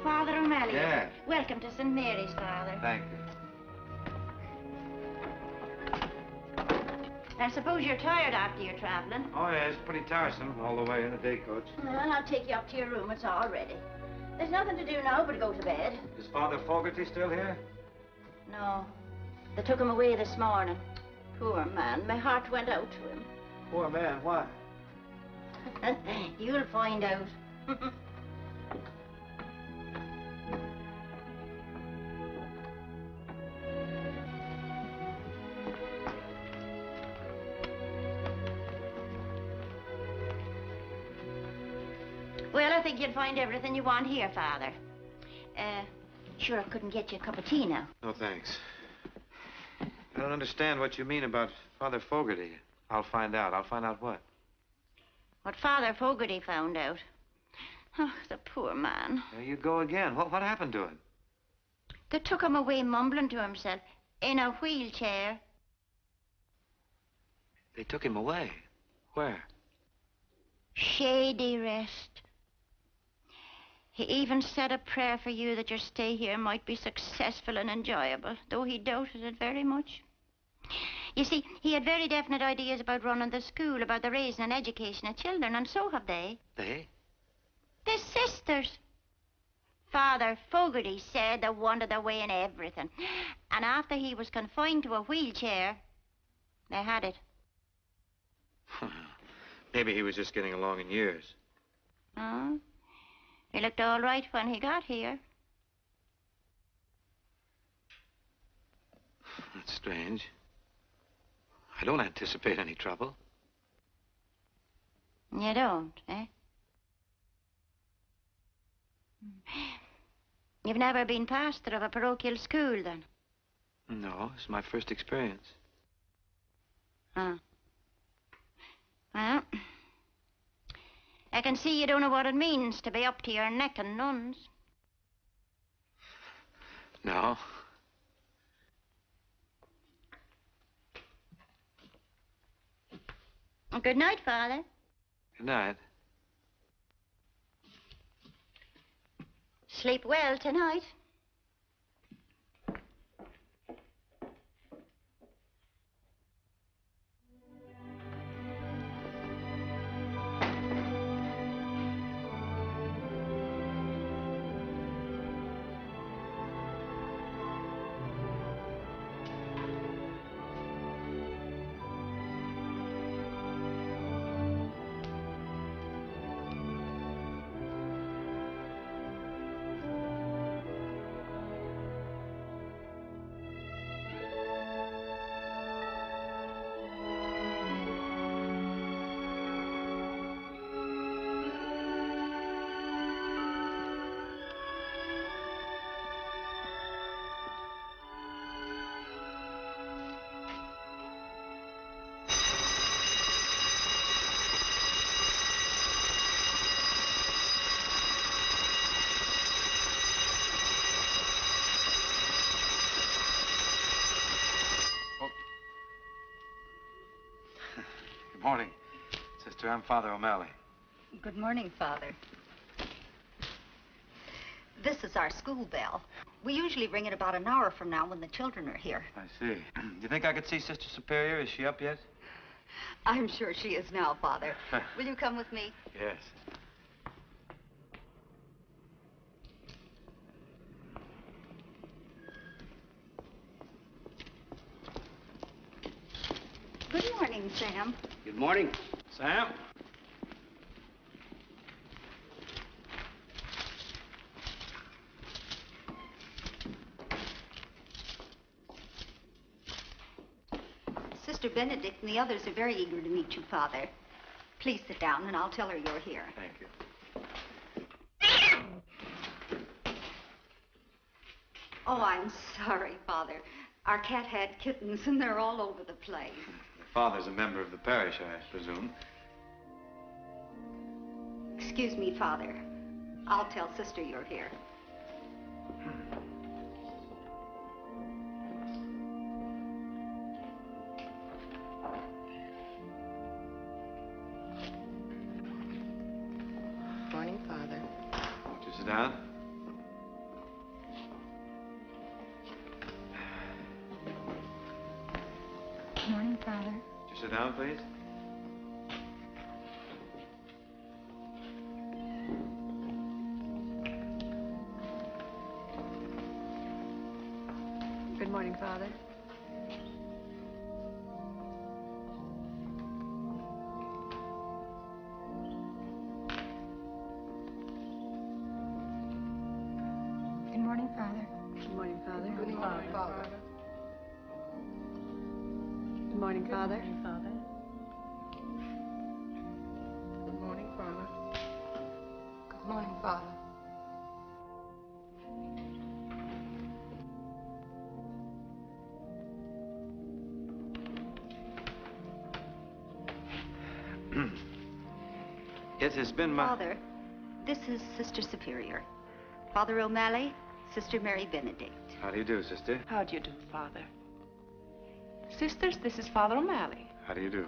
Father O'Malley. Yeah. Welcome to St. Mary's, Father. Thank you. I suppose you're tired after your traveling. Oh, yeah, it's pretty tiresome all the way in the day coach. Well, I'll take you up to your room. It's all ready. There's nothing to do now but go to bed. Is Father Fogarty still here? No. They took him away this morning. Poor man. My heart went out to him. Poor man, why? You'll find out. Well, I think you'll find everything you want here, Father. Sure, I couldn't get you a cup of tea now. No, thanks. I don't understand what you mean about Father Fogarty. I'll find out. I'll find out what? What Father Fogarty found out. Oh, the poor man. There you go again. What happened to him? They took him away mumbling to himself in a wheelchair. They took him away. Where? Shady rest. He even said a prayer for you that your stay here might be successful and enjoyable, though he doubted it very much. You see, he had very definite ideas about running the school, about the raising and education of children, and so have they. They? They're sisters. Father Fogarty said they wanted their way in everything. And after he was confined to a wheelchair, they had it. Maybe he was just getting along in years. Oh? He looked all right when he got here. That's strange. I don't anticipate any trouble. You don't, eh? You've never been pastor of a parochial school, then? No, it's my first experience. Huh. Well, I can see you don't know what it means to be up to your neck in nuns. No. Good night, Father. Good night. Sleep well tonight. Good morning, Sister. I'm Father O'Malley. Good morning, Father. This is our school bell. We usually ring it about an hour from now when the children are here. I see. Do you think I could see Sister Superior? Is she up yet? I'm sure she is now, Father. Will you come with me? Yes. Good morning, Sam. Good morning. Sam? Sister Benedict and the others are very eager to meet you, Father. Please sit down and I'll tell her you're here. Thank you. Oh, I'm sorry, Father. Our cat had kittens and they're all over the place. Your father's a member of the parish, I presume. Excuse me, Father. I'll tell Sister you're here. Morning, Father. Won't you sit down? Good morning, Father. Would you sit down, please? Good morning, Father. Good morning, Father. Good morning, Father. Good morning, Father. Good morning, Father. Good morning, Father. Good morning, Father. It has been my... Father, this is Sister Superior. Father O'Malley, Sister Mary Benedict. How do you do, sister? How do you do, Father? Sisters, this is Father O'Malley. How do you do?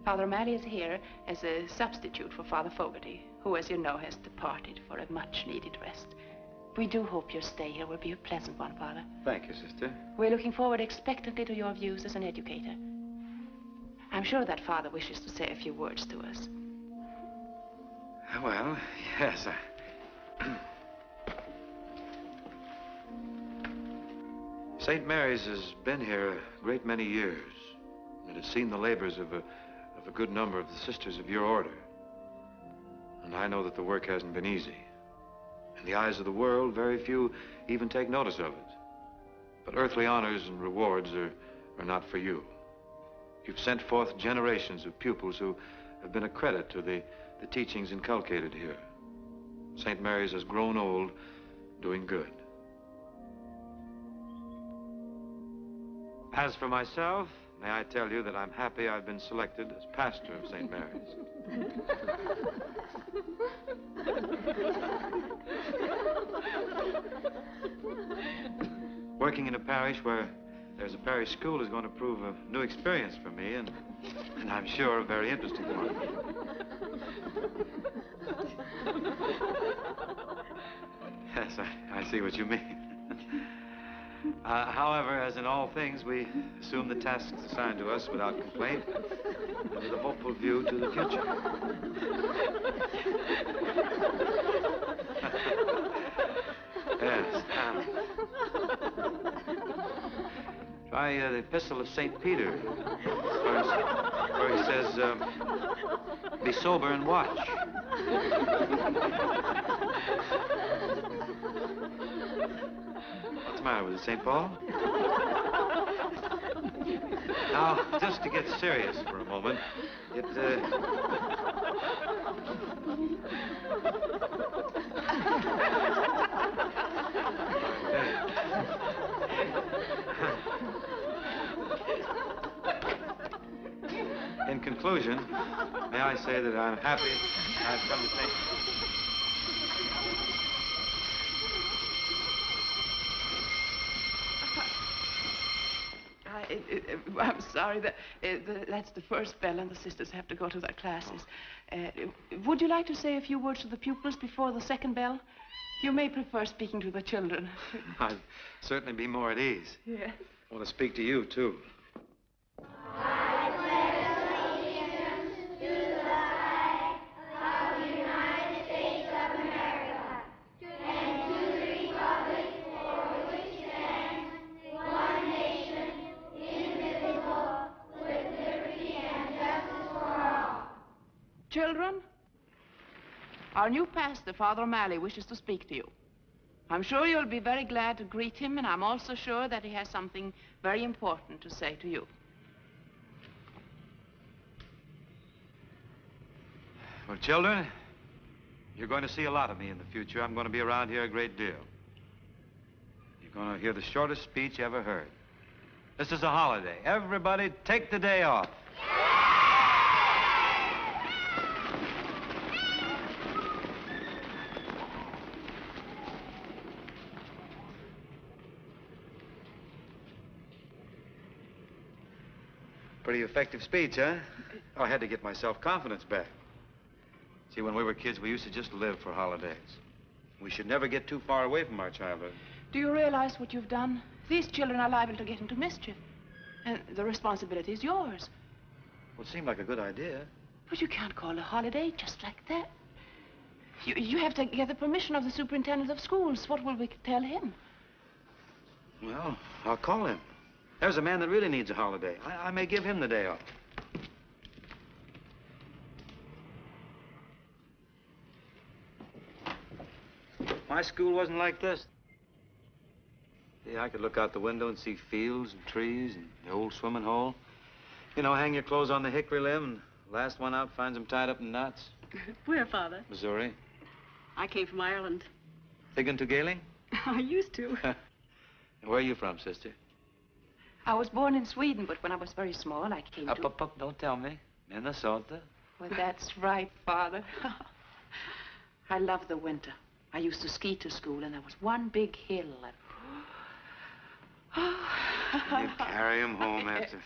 Father O'Malley is here as a substitute for Father Fogarty, who, as you know, has departed for a much-needed rest. We do hope your stay here will be a pleasant one, Father. Thank you, sister. We're looking forward expectantly to your views as an educator. I'm sure that Father wishes to say a few words to us. Well, yes, St. Mary's has been here a great many years. It has seen the labors of a good number of the sisters of your order. And I know that the work hasn't been easy. In the eyes of the world, very few even take notice of it. But earthly honors and rewards are not for you. You've sent forth generations of pupils who have been a credit to the teachings inculcated here. St. Mary's has grown old, doing good. As for myself, may I tell you that I'm happy I've been selected as pastor of St. Mary's. Working in a parish where there's a parish school is going to prove a new experience for me, and I'm sure a very interesting one. Yes, I see what you mean. However, as in all things, we assume the tasks assigned to us without complaint and with a hopeful view to the future. Yes. Try the Epistle of St. Peter, where he says, be sober and watch. What's the matter with it, St. Paul? Now, just to get serious for a moment, in conclusion, may I say that I'm happy I've come to take... I'm sorry, that's the first bell and the sisters have to go to their classes. Would you like to say a few words to the pupils before the second bell? You may prefer speaking to the children. I'd certainly be more at ease. Yes. I want to speak to you, too. Children, our new pastor, Father O'Malley, wishes to speak to you. I'm sure you'll be very glad to greet him, and I'm also sure that he has something very important to say to you. Well, children, you're going to see a lot of me in the future. I'm going to be around here a great deal. You're going to hear the shortest speech ever heard. This is a holiday. Everybody take the day off. Pretty effective speech, huh? Oh, I had to get my self-confidence back. See, when we were kids, we used to just live for holidays. We should never get too far away from our childhood. Do you realize what you've done? These children are liable to get into mischief. And the responsibility is yours. Well, it seemed like a good idea. But you can't call a holiday just like that. You have to get the permission of the superintendent of schools. What will we tell him? Well, I'll call him. There's a man that really needs a holiday. I may give him the day off. My school wasn't like this. Yeah, I could look out the window and see fields and trees and the old swimming hole. You know, hang your clothes on the hickory limb and last one out finds them tied up in knots. Where, Father? Missouri. I came from Ireland. Thinking to Gaelic? I used to. Where are you from, sister? I was born in Sweden, but when I was very small, I came to... Up, don't tell me. Minnesota. Well, that's right, Father. I love the winter. I used to ski to school, and there was one big hill. You carry him home after...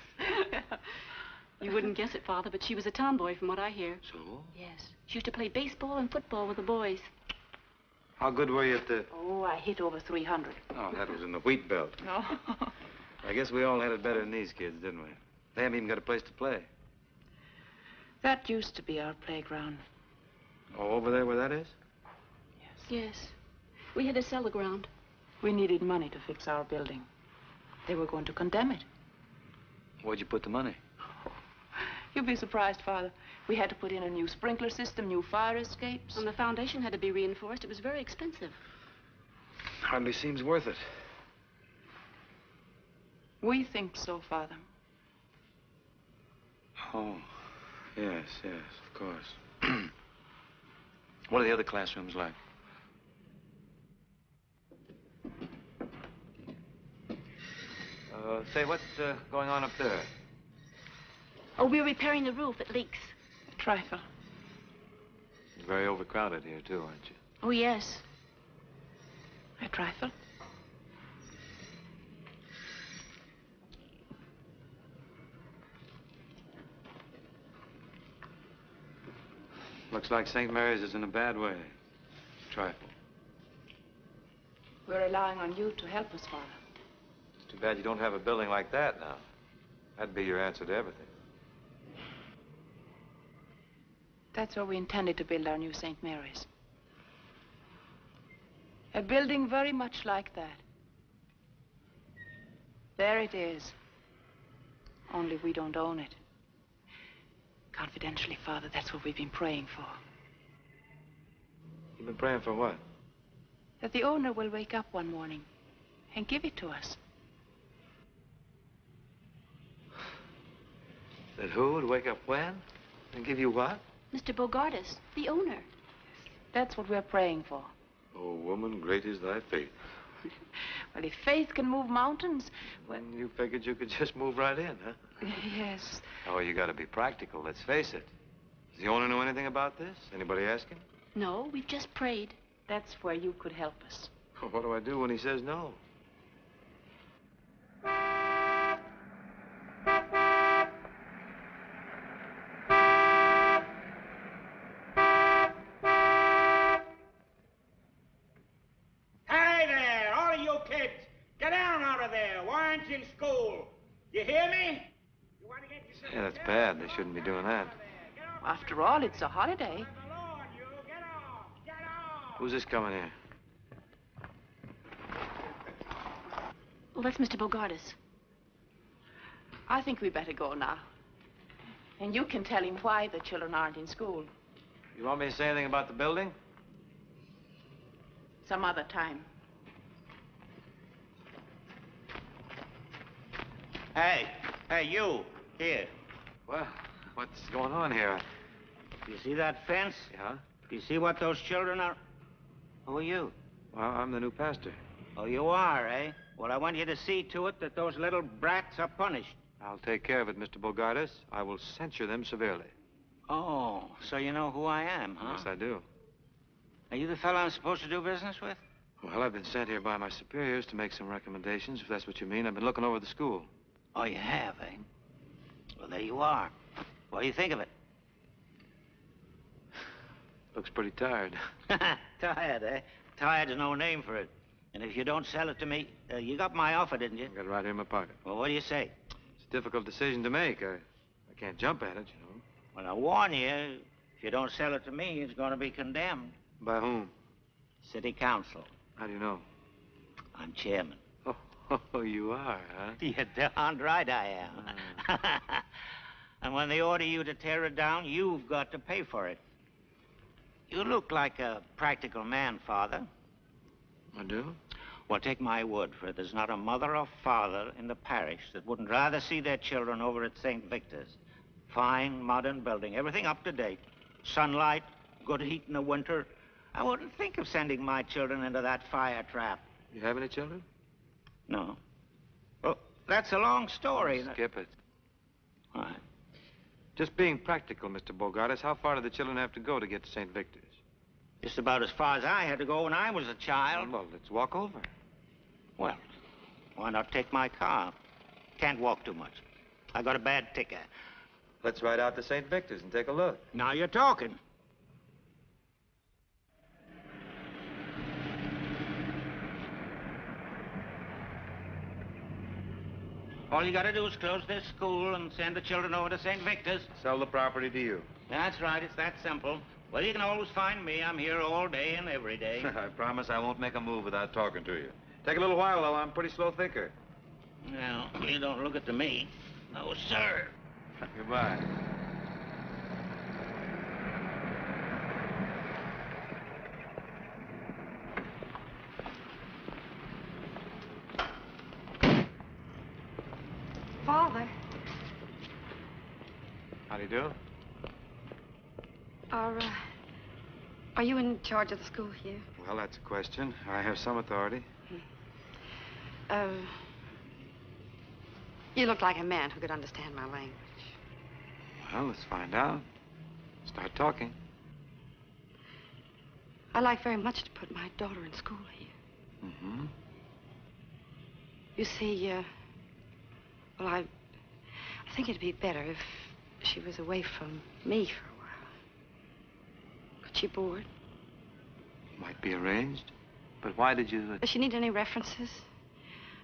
You wouldn't guess it, Father, but she was a tomboy from what I hear. So? Yes. She used to play baseball and football with the boys. How good were you at the... Oh, I hit over 300. Oh, that was in the wheat belt. No. I guess we all had it better than these kids, didn't we? They haven't even got a place to play. That used to be our playground. Oh, over there where that is? Yes. We had to sell the ground. We needed money to fix our building. They were going to condemn it. Where'd you put the money? You'll be surprised, Father. We had to put in a new sprinkler system, new fire escapes. And the foundation had to be reinforced. It was very expensive. Hardly seems worth it. We think so, Father. Oh, yes, of course. What are the other classrooms like? Say, what's going on up there? Oh, we're repairing the roof. It leaks. A trifle. You're very overcrowded here, too, aren't you? Oh, yes. A trifle. Looks like St. Mary's is in a bad way. Trifle. We're relying on you to help us, Father. It's too bad you don't have a building like that now. That'd be your answer to everything. That's where we intended to build our new St. Mary's. A building very much like that. There it is. Only we don't own it. Confidentially, Father, that's what we've been praying for. You've been praying for what? That the owner will wake up one morning and give it to us. That who would wake up when? And give you what? Mr. Bogardus, the owner. That's what we're praying for. Oh, woman, great is thy faith. Well, if faith can move mountains, well... You figured you could just move right in, huh? Yes. Oh, you gotta be practical, let's face it. Does the owner know anything about this? Anybody ask him? No, we've just prayed. That's where you could help us. What do I do when he says no? Hey there, all of you kids, get down out of there. Why aren't you in school? You hear me? You want to get yourself Yeah, that's bad. They shouldn't be doing that. After all, it's a holiday. Get off! Who's this coming here? Well, that's Mr. Bogardus. I think we better go now. And you can tell him why the children aren't in school. You want me to say anything about the building? Some other time. Hey, you, here. Well, what's going on here? You see that fence? Yeah? Do you see what those children are? Who are you? Well, I'm the new pastor. Oh, you are, eh? Well, I want you to see to it that those little brats are punished. I'll take care of it, Mr. Bogardus. I will censure them severely. Oh, so you know who I am, huh? Yes, I do. Are you the fellow I'm supposed to do business with? Well, I've been sent here by my superiors to make some recommendations, if that's what you mean. I've been looking over the school. Oh, you have, eh? Well, there you are. What do you think of it? Looks pretty tired. Tired, eh? Tired's no name for it. And if you don't sell it to me, you got my offer, didn't you? I got it right here in my pocket. Well, what do you say? It's a difficult decision to make. I can't jump at it, you know. Well, I warn you, if you don't sell it to me, it's going to be condemned. By whom? City Council. How do you know? I'm chairman. Oh, you are, huh? You're darned right I am. And when they order you to tear it down, you've got to pay for it. You look like a practical man, Father. I do? Well, take my word for it. There's not a mother or father in the parish that wouldn't rather see their children over at St. Victor's. Fine, modern building, everything up to date. Sunlight, good heat in the winter. I wouldn't think of sending my children into that fire trap. You have any children? No. Well, that's a long story. Skip it. All right. Just being practical, Mr. Bogartis, how far do the children have to go to get to St. Victor's? Just about as far as I had to go when I was a child. Well, let's walk over. Well, why not take my car? Can't walk too much. I got a bad ticker. Let's ride out to St. Victor's and take a look. Now you're talking. All you gotta do is close this school and send the children over to St. Victor's. Sell the property to you. That's right, it's that simple. Well, you can always find me. I'm here all day and every day. I promise I won't make a move without talking to you. Take a little while, though. I'm a pretty slow thinker. Well, you don't look it to me. No, sir. Goodbye. Father, How do you do? are you in charge of the school here? Well, that's a question. I have some authority. You look like a man who could understand my language. Well, let's find out. Start talking. I'd like very much to put my daughter in school here. Mm-hmm. You see, well, I think it'd be better if she was away from me for a while. Could she board? Might be arranged. But why did you... Does she need any references?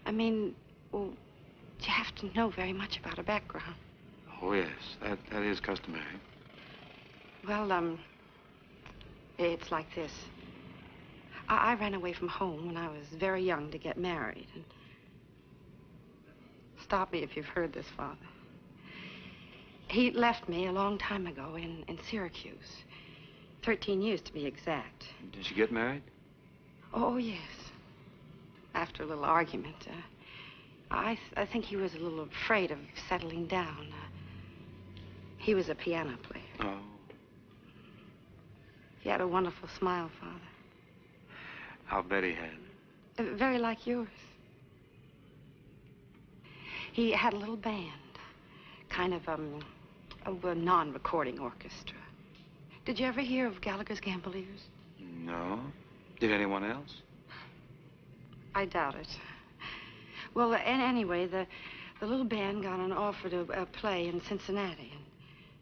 I mean, well, you have to know very much about her background. Oh, yes. That is customary. Well, it's like this. I ran away from home when I was very young to get married. And stop me if you've heard this, Father. He left me a long time ago in Syracuse. 13 years, to be exact. Did she get married? Oh, yes. After a little argument. I think he was a little afraid of settling down. He was a piano player. Oh. He had a wonderful smile, Father. How Betty had. Very like yours. He had a little band, kind of a non-recording orchestra. Did you ever hear of Gallagher's Gamboliers? No. Did anyone else? I doubt it. Well, anyway, the little band got an offer to play in Cincinnati,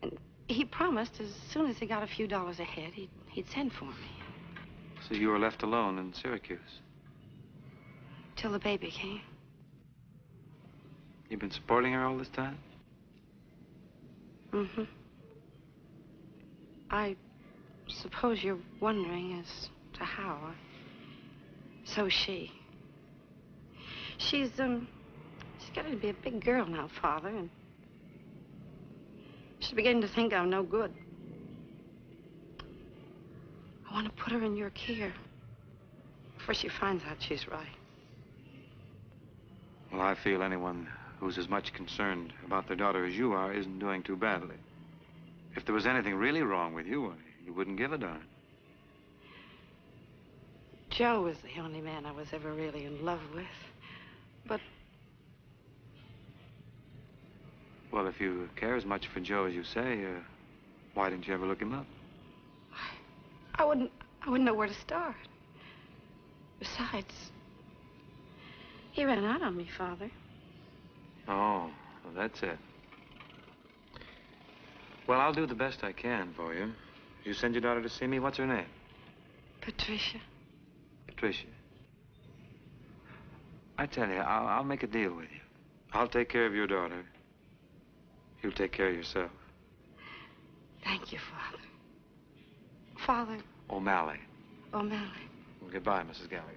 and he promised as soon as he got a few dollars ahead, he'd send for me. So you were left alone in Syracuse? Till the baby came. You've been supporting her all this time? Mm-hmm. I suppose you're wondering as to how. So is she. She's getting to be a big girl now, Father, and she's beginning to think I'm no good. I want to put her in your care before she finds out she's right. Well, I feel anyone who's as much concerned about their daughter as you are isn't doing too badly. If there was anything really wrong with you, you wouldn't give a darn. Joe was the only man I was ever really in love with. But... Well, if you care as much for Joe as you say, why didn't you ever look him up? I wouldn't know where to start. Besides, he ran out on me, Father. Oh, well, that's it. Well, I'll do the best I can for you. You send your daughter to see me. What's her name? Patricia. Patricia. I tell you, I'll make a deal with you. I'll take care of your daughter, You take care of yourself. Thank you, Father. Father O'Malley. O'Malley. Well, goodbye, Mrs. Gallagher.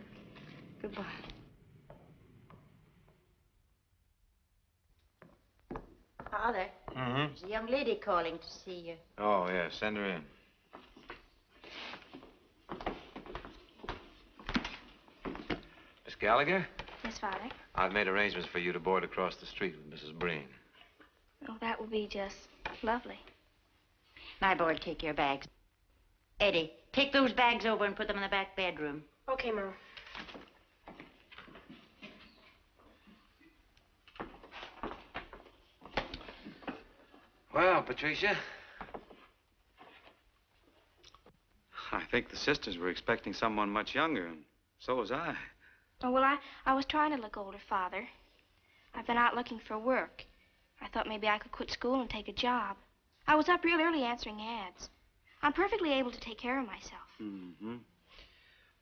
Goodbye. Father, there's a young lady calling to see you. Oh, yeah, send her in. Miss Gallagher, Yes, Father. I've made arrangements for you to board across the street with Mrs. Breen. Oh, that would be just lovely. My boy, take your bags. Eddie, take those bags over and put them in the back bedroom. Okay, Mom. Well, Patricia, I think the sisters were expecting someone much younger, and so was I. Oh, well, I was trying to look older, Father. I've been out looking for work. I thought maybe I could quit school and take a job. I was up real early answering ads. I'm perfectly able to take care of myself. Mm-hmm.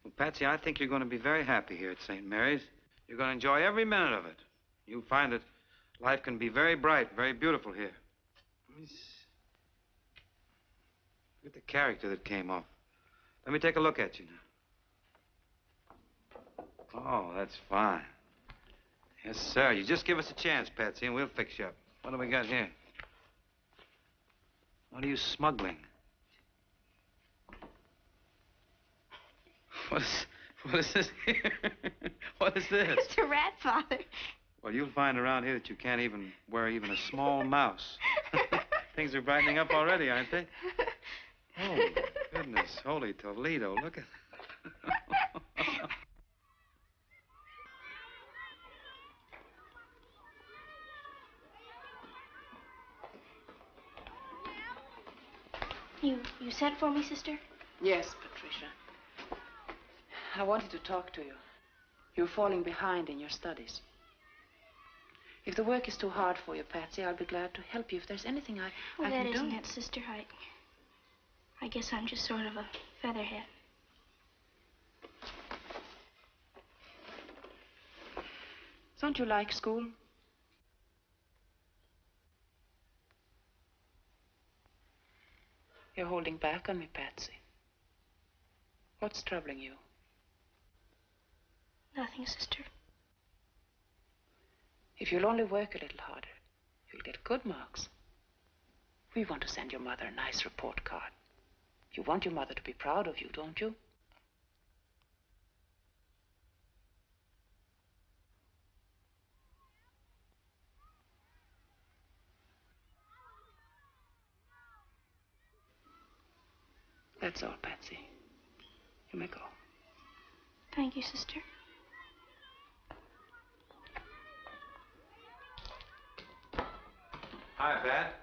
Well, Patsy, I think you're going to be very happy here at St. Mary's. You're going to enjoy every minute of it. You'll find that life can be very bright, very beautiful here. Look at the character that came off. Let me take a look at you now. Oh, that's fine. Yes, sir. You just give us a chance, Patsy, and we'll fix you up. What do we got here? What are you smuggling? What is this here? What is this? It's a rat, Father. Well, you'll find around here that you can't even wear even a small mouse. Things are brightening up already, aren't they? Oh, goodness. Holy Toledo. Look at You sent for me, sister? Yes, Patricia. I wanted to talk to you. You're falling behind in your studies. If the work is too hard for you, Patsy, I'll be glad to help you. If there's anything I Well, can that do. isn't it, sister. I guess I'm just sort of a featherhead. Don't you like school? You're holding back on me, Patsy. What's troubling you? Nothing, sister. If you'll only work a little harder, you'll get good marks. We want to send your mother a nice report card. You want your mother to be proud of you, don't you? That's all, Patsy. You may go. Thank you, sister. Hi, Pat.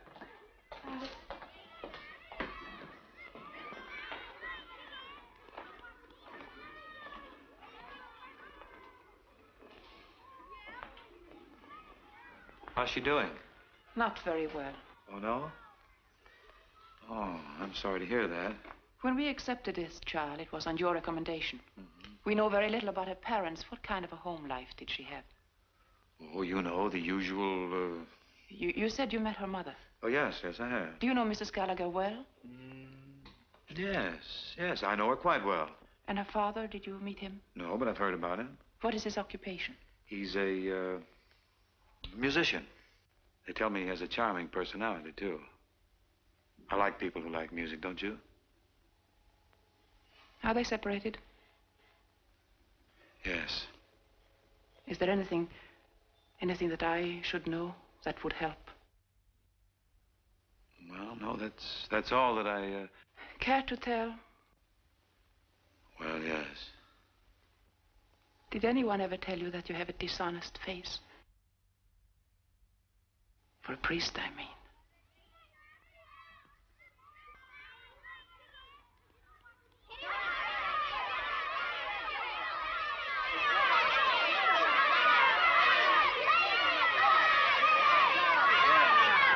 How's she doing? Not very well. Oh, no? Oh, I'm sorry to hear that. When we accepted this child, it was on your recommendation. We know very little about her parents. What kind of a home life did she have? Oh, you know, the usual, You said you met her mother. Oh, yes, I have. Do you know Mrs. Gallagher well? Yes, I know her quite well. And her father, did you meet him? No, but I've heard about him. What is his occupation? He's a, musician. They tell me he has a charming personality, too. I like people who like music, don't you? Are they separated? Yes. Is there anything that I should know that would help? Well, no, that's all that I, Care to tell? Well, yes. Did anyone ever tell you that you have a dishonest face? For a priest, I mean.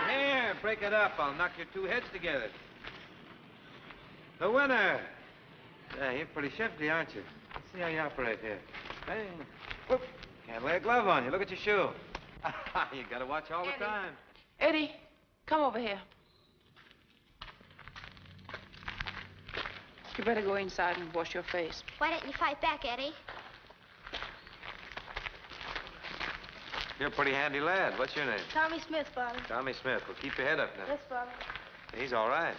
Here, break it up. I'll knock your two heads together. The winner. Yeah, you're pretty shifty, aren't you? Let's see how you operate here. Hey, whoop. Can't lay a glove on you. Look at your shoe. You gotta watch all the time. Eddie, Come over here. You better go inside and wash your face. Why didn't you fight back, Eddie? You're a pretty handy lad. What's your name? Tommy Smith, Father. Tommy Smith. Well, keep your head up now. Yes, Father. He's all right.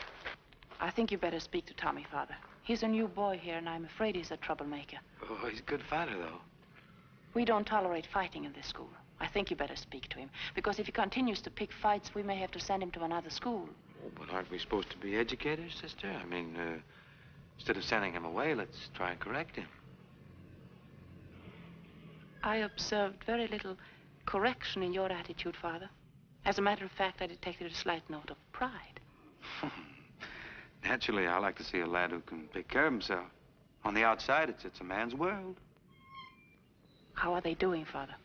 I think you better speak to Tommy, Father. He's a new boy here, and I'm afraid he's a troublemaker. Oh, he's a good fighter, though. We don't tolerate fighting in this school. I think you better speak to him, because if he continues to pick fights, we may have to send him to another school. Oh, but aren't we supposed to be educators, sister? I mean, instead of sending him away, let's try and correct him. I observed very little correction in your attitude, Father. As a matter of fact, I detected a slight note of pride. Naturally, I like to see a lad who can take care of himself. On the outside, it's a man's world. How are they doing, Father?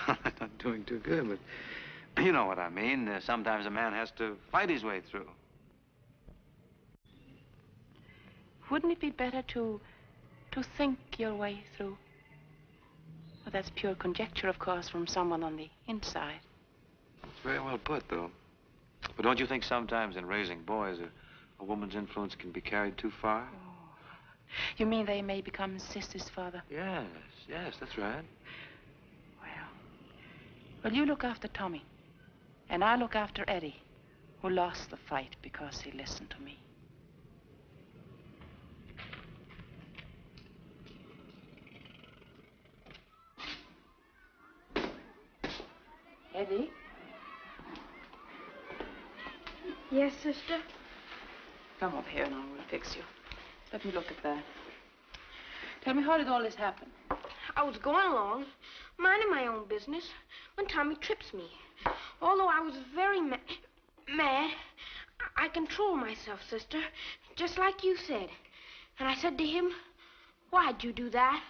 Not doing too good, but you know what I mean. Sometimes a man has to fight his way through. Wouldn't it be better to think your way through? Well, that's pure conjecture, of course, from someone on the inside. It's very well put, though. But don't you think sometimes in raising boys, a woman's influence can be carried too far? Oh. You mean they may become sisters, Father? Yes, that's right. Well, you look after Tommy, and I look after Eddie, who lost the fight because he listened to me. Eddie? Yes, sister? Come over here and I will fix you. Let me look at that. Tell me, how did all this happen? I was going along, minding my own business, when Tommy trips me. Although I was very mad, I controlled myself, sister, just like you said. And I said to him, "Why'd you do that?"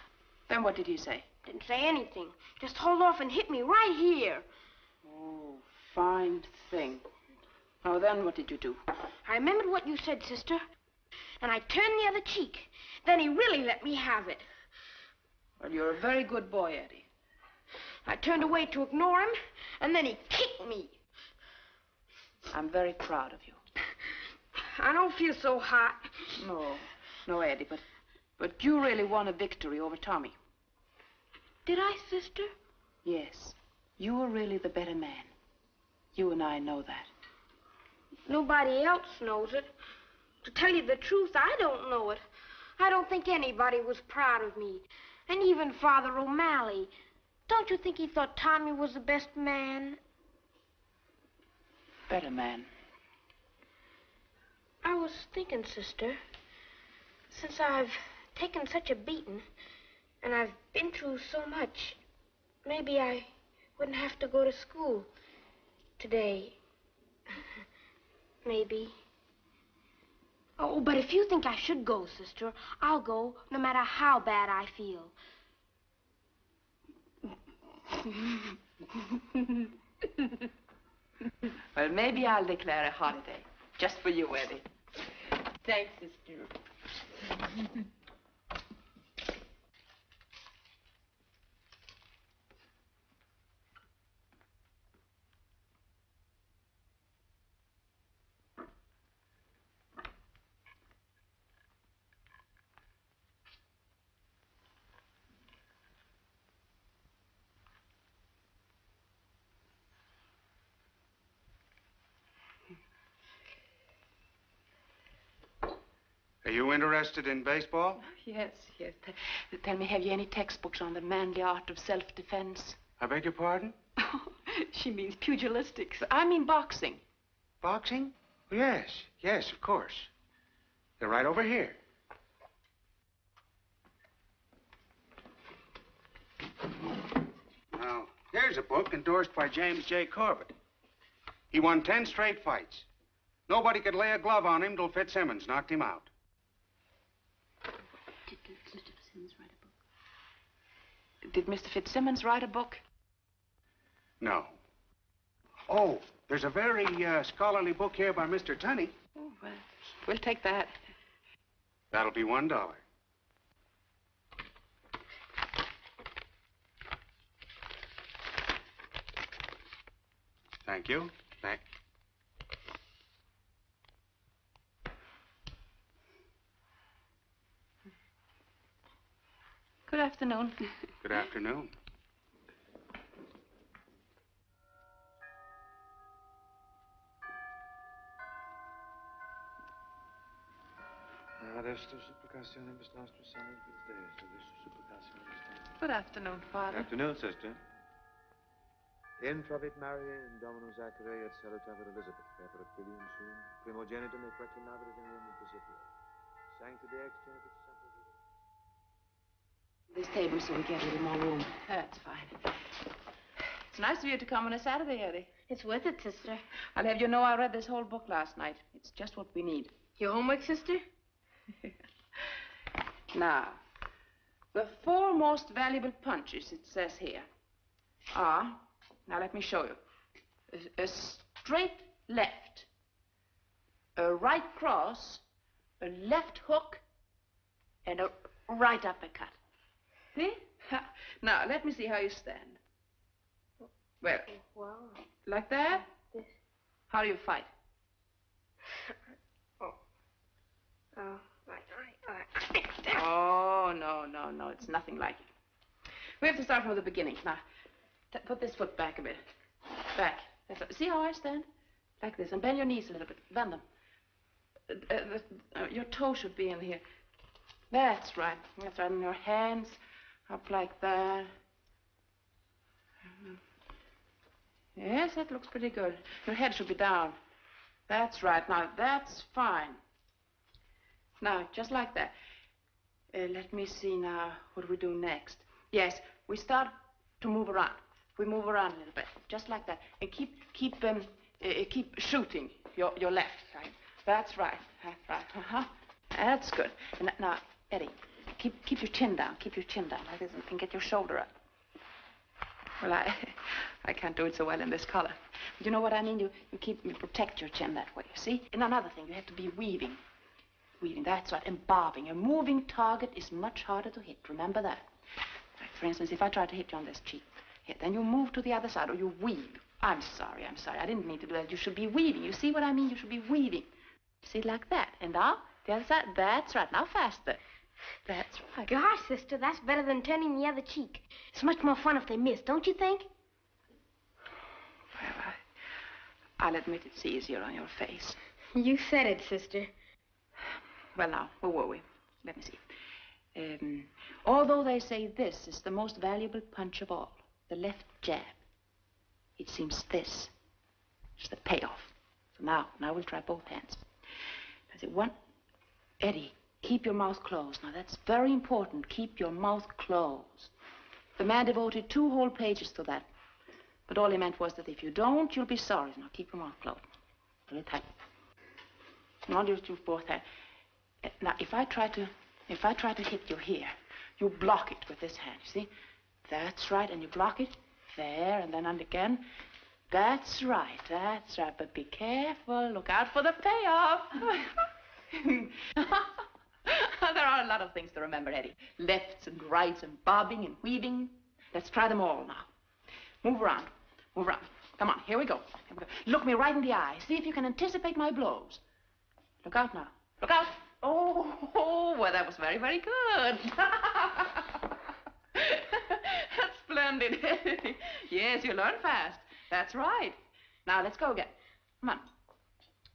Then what did he say? Didn't say anything. Just hauled off and hit me right here. Oh, fine thing. Now then, what did you do? I remembered what you said, sister, and I turned the other cheek. Then he really let me have it. Well, you're a very good boy, Eddie. I turned away to ignore him, and then he kicked me. I'm very proud of you. I don't feel so hot. No, Eddie, but you really won a victory over Tommy. Did I, sister? Yes. You were really the better man. You and I know that. Nobody else knows it. To tell you the truth, I don't know it. I don't think anybody was proud of me. And even Father O'Malley. Don't you think he thought Tommy was the best man? Better man. I was thinking, sister, since I've taken such a beating, and I've been through so much, maybe I wouldn't have to go to school today. Maybe. Oh, but if you think I should go, sister, I'll go no matter how bad I feel. Well, maybe I'll declare a holiday, just for you, Eddie. Thanks, sister. Are you interested in baseball? Yes. Tell me, have you any textbooks on the manly art of self-defense? I beg your pardon? She means pugilistics. I mean boxing. Boxing? Yes, of course. They're right over here. Now, here's a book endorsed by James J. Corbett. He won 10 straight fights. Nobody could lay a glove on him till Fitzsimmons knocked him out. Did Mr. Fitzsimmons write a book? No. Oh, there's a very scholarly book here by Mr. Tunney. Oh, well, we'll take that. That'll be $1. Thank you. Good afternoon. Good afternoon. Good afternoon, Father. Afternoon, sister. Intravit Maria in Dominus Acre et salutavet Elizabeth, Pepperat Filium sum, primogenitum et preternaverit in rerum principio. Sancta Dei ex genitus semper. This table so we get a little more room. That's fine. It's nice of you to come on a Saturday, Eddie. It's worth it, sister. I'll have you know I read this whole book last night. It's just what we need. Your homework, sister? Now, the 4 most valuable punches, it says here, are, now let me show you, a straight left, a right cross, a left hook, and a right uppercut. See? Now, let me see how you stand. Well, like that? How do you fight? Right. Oh, no, it's nothing like it. We have to start from the beginning. Now, put this foot back a bit. Back. That's right. See how I stand? Like this. And bend your knees a little bit. Bend them. Your toe should be in here. That's right. That's right. And your hands up like that. Yes, that looks pretty good. Your head should be down. That's right. Now, that's fine. Now, just like that. Let me see now. What do we do next? Yes, we start to move around. We move around a little bit, just like that, and keep shooting your left side. That's right. That's right. That's good. And now, Eddie, keep your chin down. Keep your chin down like this, and get your shoulder up. Well, I can't do it so well in this collar. But you know what I mean? You protect your chin that way. You see? And another thing, you have to be weaving. Weaving, that's right, and bobbing. A moving target is much harder to hit. Remember that. Like, for instance, if I try to hit you on this cheek, here, then you move to the other side, or you weave. I'm sorry. I didn't mean to do that. You should be weaving. You see what I mean? You should be weaving. See, like that. And now, the other side. That's right. Now, faster. That's right. Gosh, sister, that's better than turning the other cheek. It's much more fun if they miss, don't you think? Well, I'll admit it's easier on your face. You said it, sister. Well, now, where were we? Let me see. Although they say this is the most valuable punch of all, the left jab, it seems this is the payoff. So now we'll try both hands. That's it. One. Eddie, keep your mouth closed. Now, that's very important. Keep your mouth closed. The man devoted 2 whole pages to that. But all he meant was that if you don't, you'll be sorry. Now, keep your mouth closed. Really tight. Now, just use both hands. Now, if I try to hit you here, you block it with this hand, you see? That's right, and you block it there, and then again. That's right, but be careful. Look out for the payoff. There are a lot of things to remember, Eddie. Lefts and rights and bobbing and weaving. Let's try them all now. Move around. Come on, here we go. Look me right in the eye. See if you can anticipate my blows. Look out now. Look out. Oh, well, that was very, very good. That's splendid. Yes, you learn fast. That's right. Now, let's go again. Come on.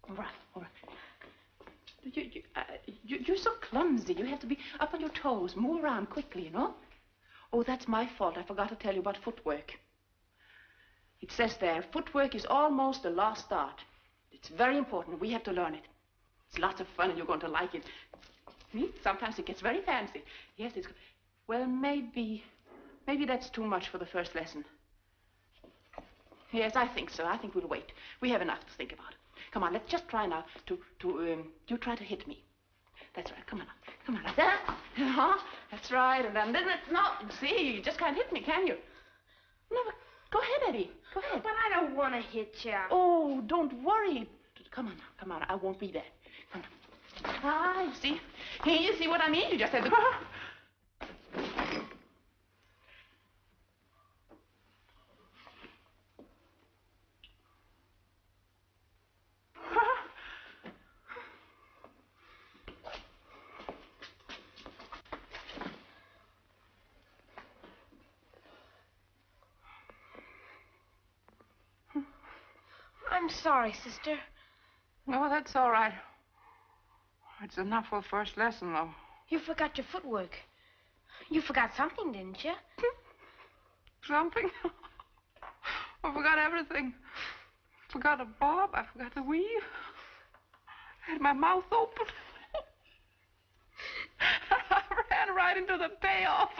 All right. You're so clumsy. You have to be up on your toes. Move around quickly, you know? Oh, that's my fault. I forgot to tell you about footwork. It says there, footwork is almost a lost art. It's very important. We have to learn it. It's lots of fun, and you're going to like it. Sometimes it gets very fancy. Yes, it's... Well, maybe that's too much for the first lesson. Yes, I think so. I think we'll wait. We have enough to think about. Come on, let's just try now you try to hit me. That's right. Come on, like that. That's right, and then no, see, you just can't hit me, can you? No, but go ahead, Eddie. Go ahead. But I don't want to hit you. Oh, don't worry. Come on, I won't be there. Come on. You see? Here, you see what I mean? You just have to... I'm sorry, sister. No, that's all right. It's enough for the first lesson, though. You forgot your footwork. You forgot something, didn't you? Something? I forgot everything. Forgot a bob. I forgot the weave. I had my mouth open. I ran right into the payoff.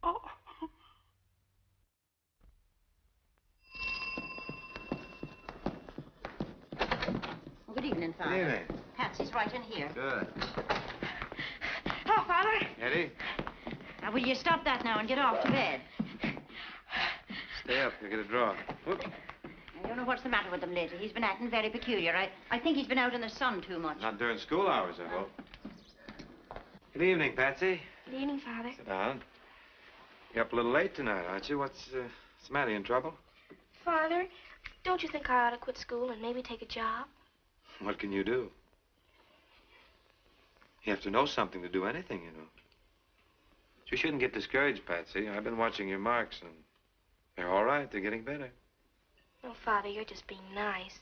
Oh. Good evening, Father. Good evening. Patsy's right in here. Good. Oh, Father. Eddie? Now, will you stop that now and get off to bed? Stay up. You'll get a draw. Whoop. I don't know what's the matter with him lately. He's been acting very peculiar. I think he's been out in the sun too much. Not during school hours, I hope. Good evening, Patsy. Good evening, Father. Sit down. You're up a little late tonight, aren't you? What's the matter? You in trouble? Father, don't you think I ought to quit school and maybe take a job? What can you do? You have to know something to do anything, you know. You shouldn't get discouraged, Patsy. I've been watching your marks, and they're all right. They're getting better. Oh, Father, you're just being nice.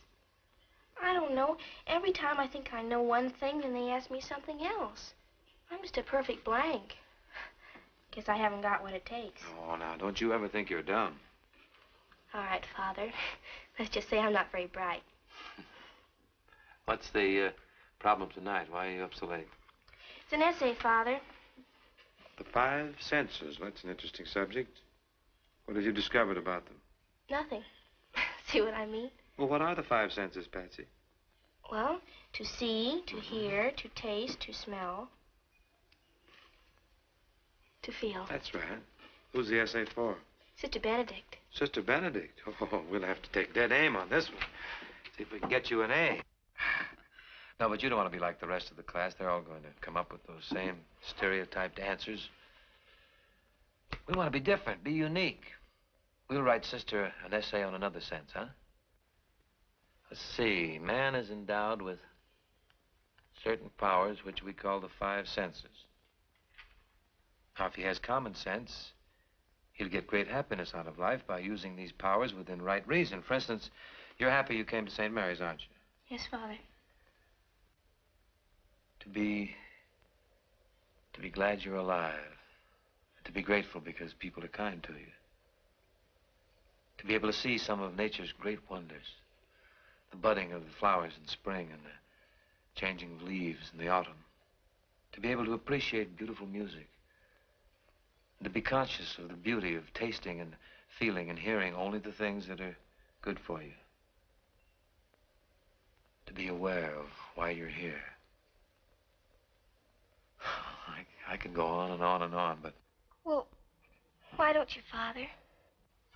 I don't know. Every time I think I know one thing, then they ask me something else. I'm just a perfect blank. Guess I haven't got what it takes. Oh, now, don't you ever think you're dumb. All right, Father. Let's just say I'm not very bright. What's the problem tonight? Why are you up so late? It's an essay, Father. The 5 senses. That's an interesting subject. What have you discovered about them? Nothing. See what I mean? Well, what are the 5 senses, Patsy? Well, to see, to hear, to taste, to smell, to feel. That's right. Who's the essay for? Sister Benedict. Sister Benedict. Oh, we'll have to take dead aim on this one. See if we can get you an A. No, but you don't want to be like the rest of the class. They're all going to come up with those same stereotyped answers. We want to be different, be unique. We'll write Sister an essay on another sense, huh? Let's see. Man is endowed with certain powers which we call the 5 senses. Now, if he has common sense, he'll get great happiness out of life by using these powers within right reason. For instance, you're happy you came to St. Mary's, aren't you? Yes, Father. To be glad you're alive. To be grateful because people are kind to you. To be able to see some of nature's great wonders. The budding of the flowers in spring and the changing of leaves in the autumn. To be able to appreciate beautiful music. And to be conscious of the beauty of tasting and feeling and hearing only the things that are good for you. To be aware of why you're here. I could go on and on and on, but... Well, why don't you, Father?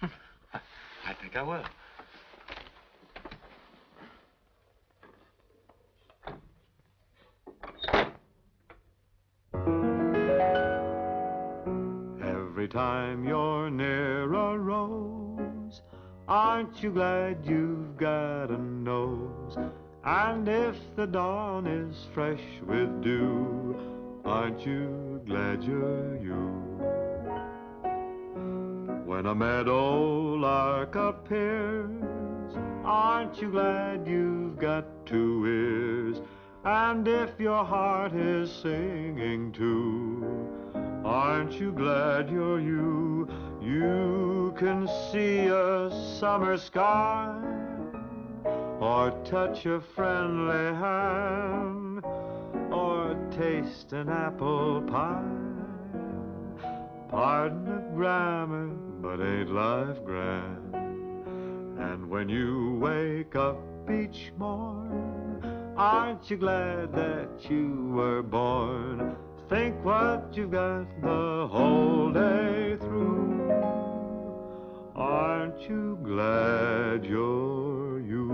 I think I will. Every time you're near a rose, aren't you glad you've got a nose? And if the dawn is fresh with dew, aren't you glad you're you? When a meadow lark appears, aren't you glad you've got 2 ears? And if your heart is singing too, aren't you glad you're you? You can see a summer sky, or touch a friendly hand, or taste an apple pie. Pardon the grammar, but ain't life grand? And when you wake up each morn, aren't you glad that you were born? Think what you've got the whole day through. Aren't you glad you're you?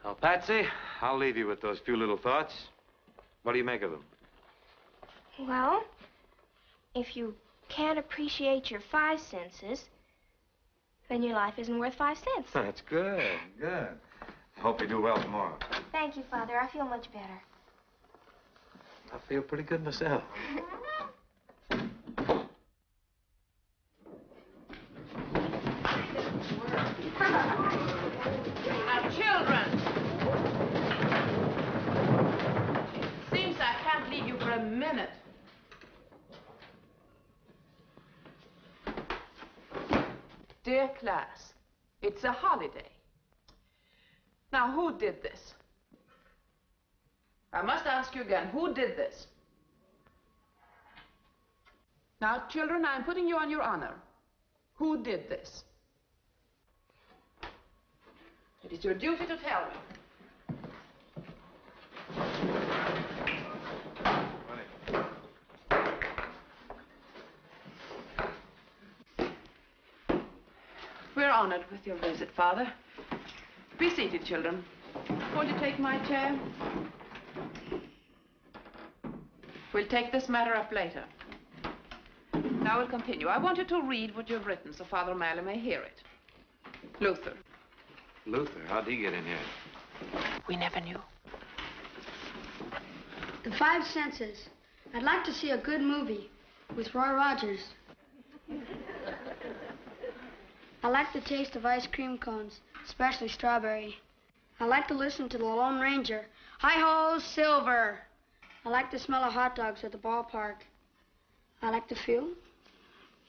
Now, Patsy, I'll leave you with those few little thoughts. What do you make of them? Well, if you can't appreciate your 5 senses, then your life isn't worth 5 cents. That's good, good. I hope you do well tomorrow. Thank you, Father. I feel much better. I feel pretty good myself. Dear class, it's a holiday. Now, who did this? I must ask you again, who did this? Now, children, I'm putting you on your honor. Who did this? It is your duty to tell me. We're honored with your visit, Father. Be seated, children. Won't you take my chair? We'll take this matter up later. Now we'll continue. I want you to read what you've written so Father O'Malley may hear it. Luther. Luther, how'd he get in here? We never knew. The Five Senses. I'd like to see a good movie with Roy Rogers. I like the taste of ice cream cones, especially strawberry. I like to listen to the Lone Ranger. Hi-ho, Silver! I like the smell of hot dogs at the ballpark. I like to feel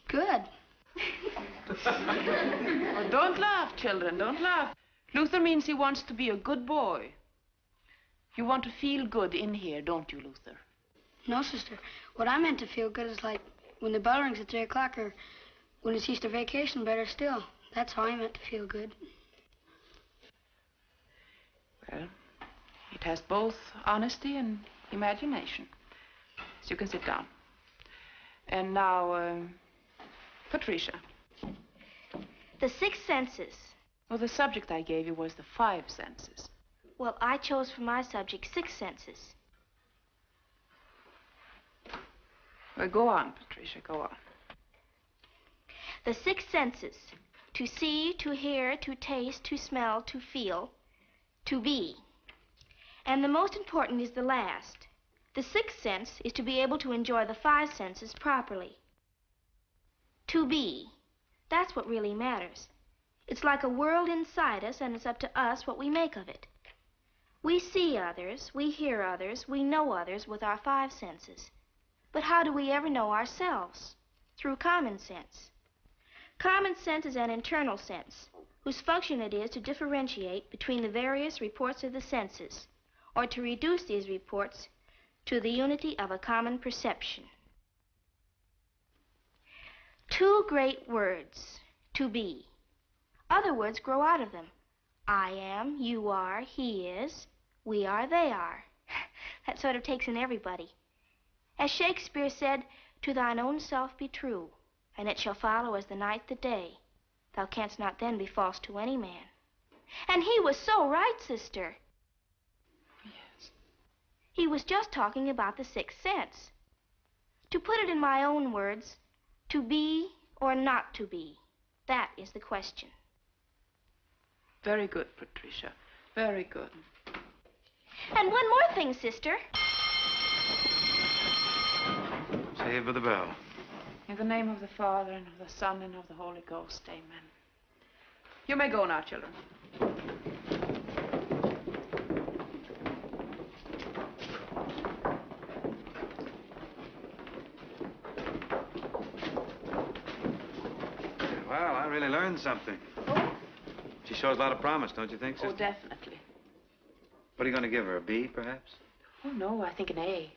good. Oh, don't laugh, children, don't laugh. Luther means he wants to be a good boy. You want to feel good in here, don't you, Luther? No, sister. What I meant to feel good is like when the bell rings at 3 o'clock or when it's Easter vacation, better still. That's how I meant to feel good. Well, it has both honesty and imagination. So you can sit down. And now, Patricia. The six senses. Well, the subject I gave you was the five senses. Well, I chose for my subject six senses. Well, go on, Patricia, go on. The six senses. To see, to hear, to taste, to smell, to feel, to be. And the most important is the last. The sixth sense is to be able to enjoy the five senses properly. To be. That's what really matters. It's like a world inside us, and it's up to us what we make of it. We see others, we hear others, we know others with our five senses. But how do we ever know ourselves? Through common sense. Common sense is an internal sense, whose function it is to differentiate between the various reports of the senses, or to reduce these reports to the unity of a common perception. Two great words, to be. Other words grow out of them. I am, you are, he is, we are, they are. That sort of takes in everybody. As Shakespeare said, to thine own self be true, and it shall follow as the night the day. Thou canst not then be false to any man. And he was so right, sister. Yes. He was just talking about the sixth sense. To put it in my own words, to be or not to be, that is the question. Very good, Patricia. Very good. And one more thing, sister. Saved by the bell. In the name of the Father, and of the Son, and of the Holy Ghost, amen. You may go now, children. Well, I really learned something. She shows a lot of promise, don't you think, sister? Oh, definitely. What are you going to give her, a B, perhaps? Oh, no, I think an A.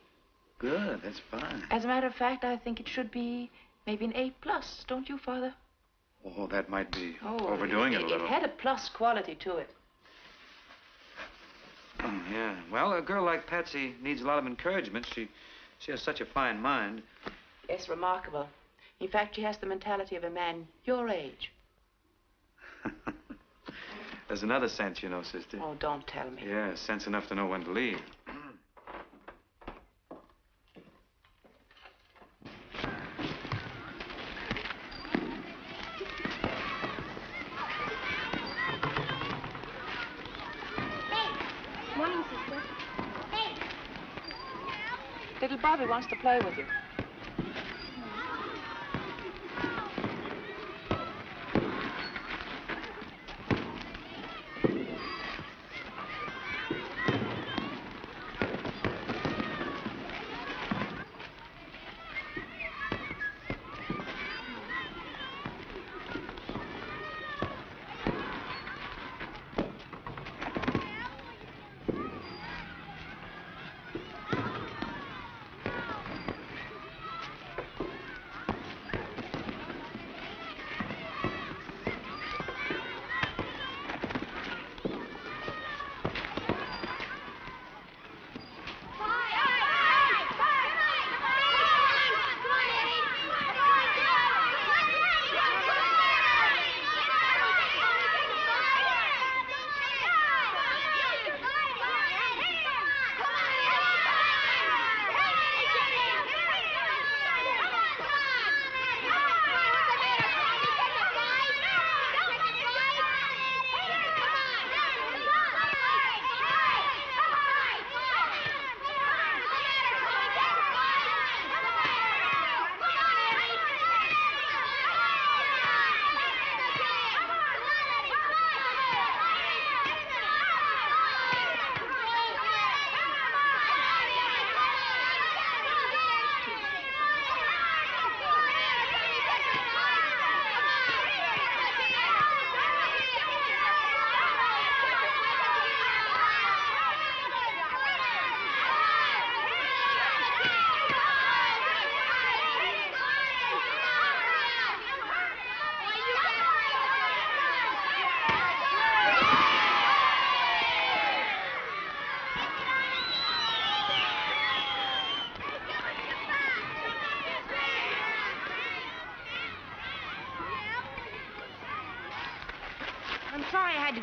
Good, that's fine. As a matter of fact, I think it should be maybe an A+, don't you, Father? Oh, that might be overdoing it a little. It had a plus quality to it. Yeah. Well, a girl like Patsy needs a lot of encouragement. She has such a fine mind. Yes, remarkable. In fact, she has the mentality of a man your age. There's another sense, you know, sister. Oh, don't tell me. Yeah, sense enough to know when to leave. Morning, sister. Little Bobby wants to play with you.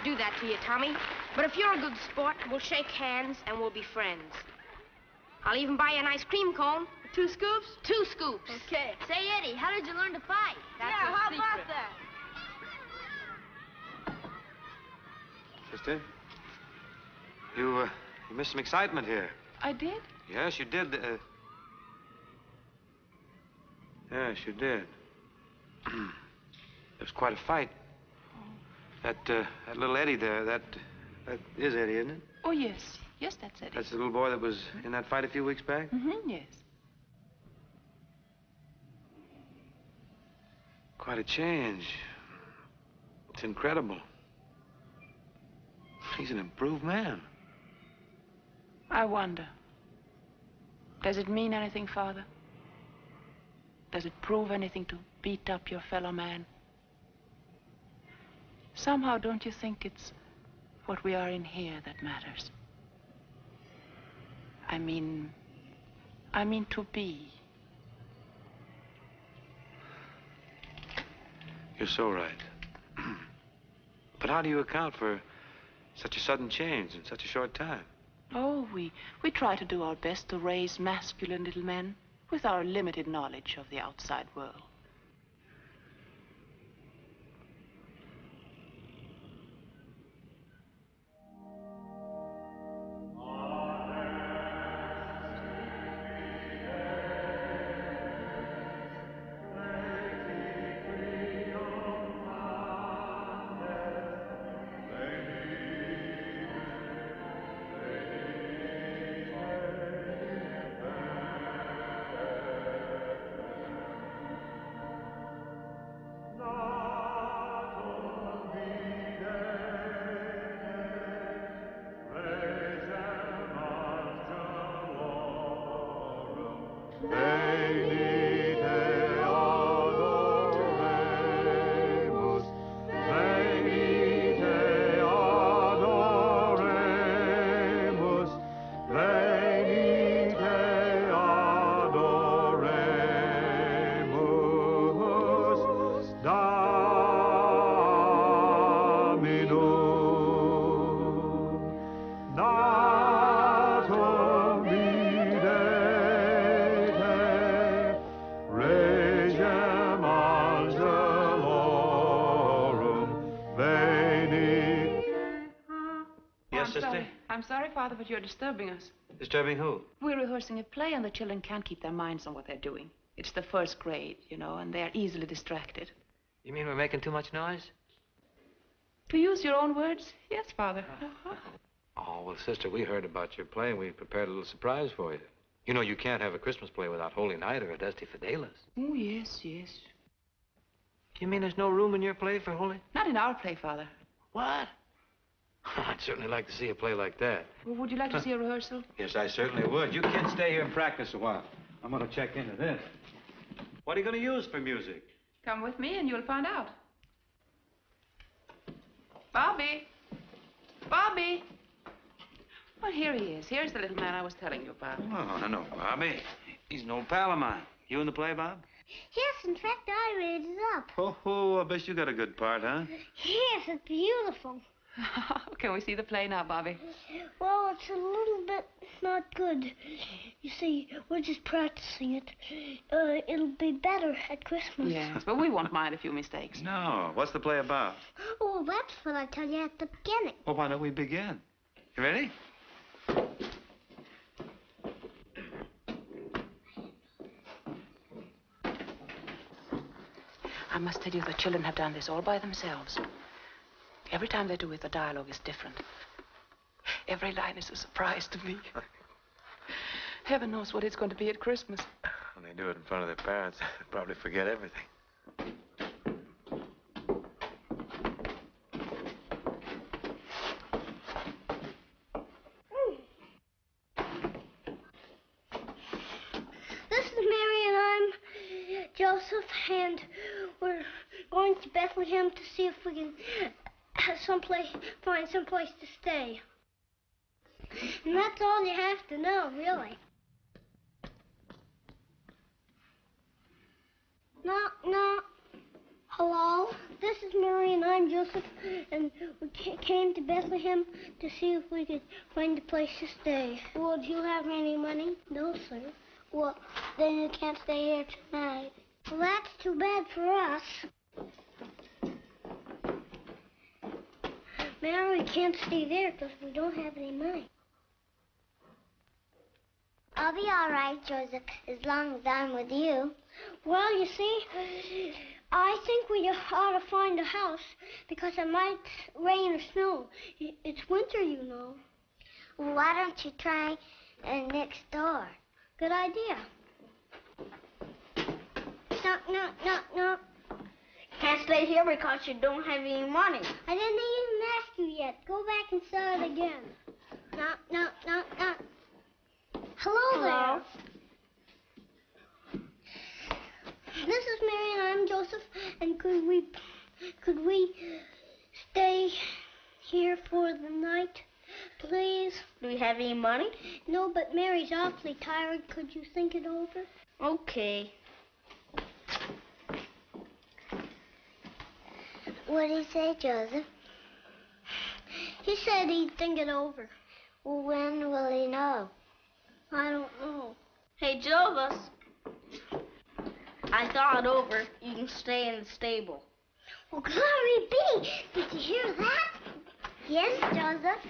do that to you, Tommy. But if you're a good sport, we'll shake hands and we'll be friends. I'll even buy you an ice cream cone. 2 scoops? 2 scoops. Okay. Say, Eddie, how did you learn to fight? That's yeah, a how secret. about that? Sister, you missed some excitement here. I did? Yes, you did. Yes, you did. There was quite a fight. That little Eddie there, that is Eddie, isn't it? Oh, yes. Yes, that's it. That's the little boy that was in that fight a few weeks back? Mm-hmm, yes. Quite a change. It's incredible. He's an improved man. I wonder. Does it mean anything, Father? Does it prove anything to beat up your fellow man? Somehow, don't you think it's what we are in here that matters? I mean to be. You're so right. But how do you account for such a sudden change in such a short time? Oh, we try to do our best to raise masculine little men with our limited knowledge of the outside world. I'm sorry, Father, but you're disturbing us. Disturbing who? We're rehearsing a play, and the children can't keep their minds on what they're doing. It's the first grade, you know, and they're easily distracted. You mean we're making too much noise? To use your own words, yes, Father. Oh, well, Sister, we heard about your play, and we prepared a little surprise for you. You know, you can't have a Christmas play without Holy Night or a Dusty Fidelis. Oh, yes, yes. You mean there's no room in your play for Holy? Not in our play, Father. What? I'd certainly like to see a play like that. Well, would you like to see a rehearsal? Yes, I certainly would. You kids stay here and practice a while. I'm going to check into this. What are you going to use for music? Come with me and you'll find out. Bobby! Bobby! Well, here he is. Here's the little man I was telling you about. Oh, I know, Bobby. He's an old pal of mine. You in the play, Bob? Yes, in fact, I made it up. Oh, I bet you got a good part, huh? Yes, it's beautiful. Can we see the play now, Bobby? Well, it's a little bit not good. You see, we're just practicing it. It'll be better at Christmas. Yes, but we won't mind a few mistakes. No. What's the play about? Oh, that's what I tell you at the beginning. Well, why don't we begin? You ready? I must tell you, the children have done this all by themselves. Every time they do it, the dialogue is different. Every line is a surprise to me. Heaven knows what it's going to be at Christmas. When they do it in front of their parents, they probably forget everything. This is Mary and I'm Joseph, and we're going to Bethlehem to see if we can find someplace to stay. And that's all you have to know, really. Knock, knock. Hello, this is Mary and I'm Joseph, and we came to Bethlehem to see if we could find a place to stay. Would you have any money? No, sir. Well, then you can't stay here tonight. Well, that's too bad for us. Mary, we can't stay there because we don't have any money. I'll be all right, Joseph, as long as I'm with you. Well, you see, I think we ought to find a house because it might rain or snow. It's winter, you know. Well, why don't you try next door? Good idea. Knock, knock, knock, knock. Can't stay here because you don't have any money. I didn't even ask you yet. Go back and start it again. Knock, knock, knock, knock. Hello there. This is Mary and I'm Joseph, and could we stay here for the night, please? Do we have any money? No, but Mary's awfully tired. Could you think it over? Okay. What did he say, Joseph? He said he'd think it over. Well, when will he know? I don't know. Hey, Joseph. I thought it over. You can stay in the stable. Well, glory be! Did you hear that? Yes, Joseph.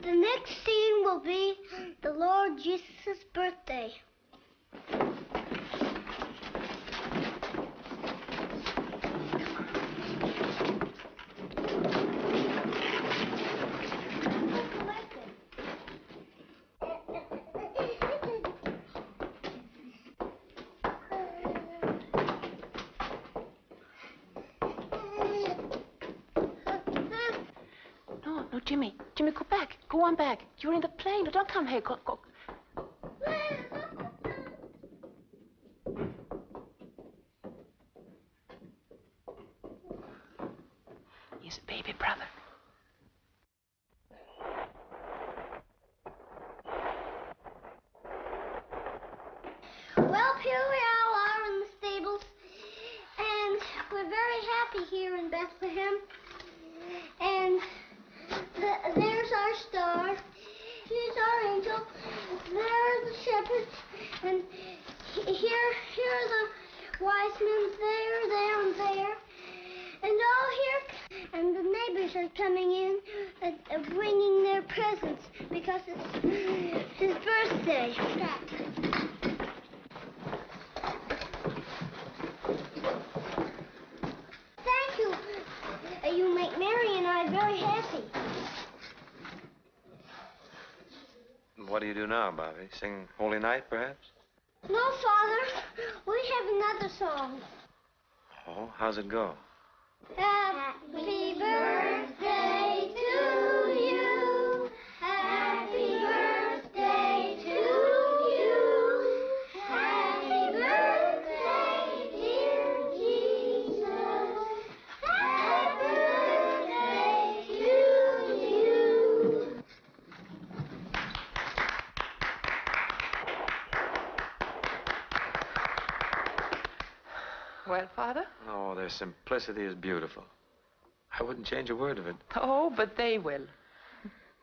The next scene will be the Lord Jesus' birthday. No, Jimmy. Jimmy, go back. Go on back. You're in the plane. Don't come here. Go. He's a baby brother. Well, here we all are in the stables, and we're very happy here in Bethlehem. And there's our star, here's our angel, there are the shepherds, and here are the wise men there, and there. And all here, and the neighbors are coming in, bringing their presents because it's his birthday. Thank you. You make Mary and I very happy. What do you do now, Bobby? Sing Holy Night, perhaps? No, Father. We have another song. Oh, how's it go? Happy birthday to you. Happy birthday to you. Happy birthday, dear Jesus. Happy birthday to you. Well, Father? Oh, their simplicity is beautiful. I wouldn't change a word of it. Oh, but they will.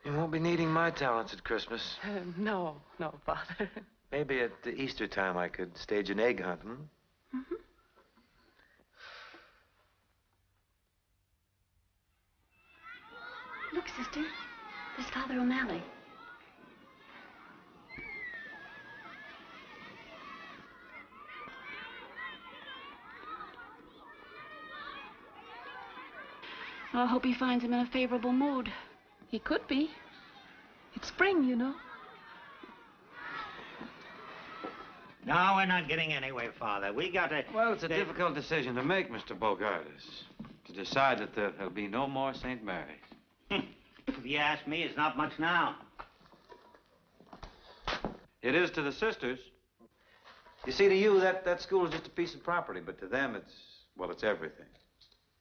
You won't be needing my talents at Christmas. No, Father. Maybe at the Easter time I could stage an egg hunt, Mm-hmm. Look, sister. There's Father O'Malley. I hope he finds him in a favorable mood. He could be. It's spring, you know. No, we're not getting anywhere, Father. We got to... Well, it's a difficult decision to make, Mr. Bogardus. To decide that there'll be no more St. Mary's. If you ask me, it's not much now. It is to the sisters. You see, to you, that school is just a piece of property, but to them, it's everything.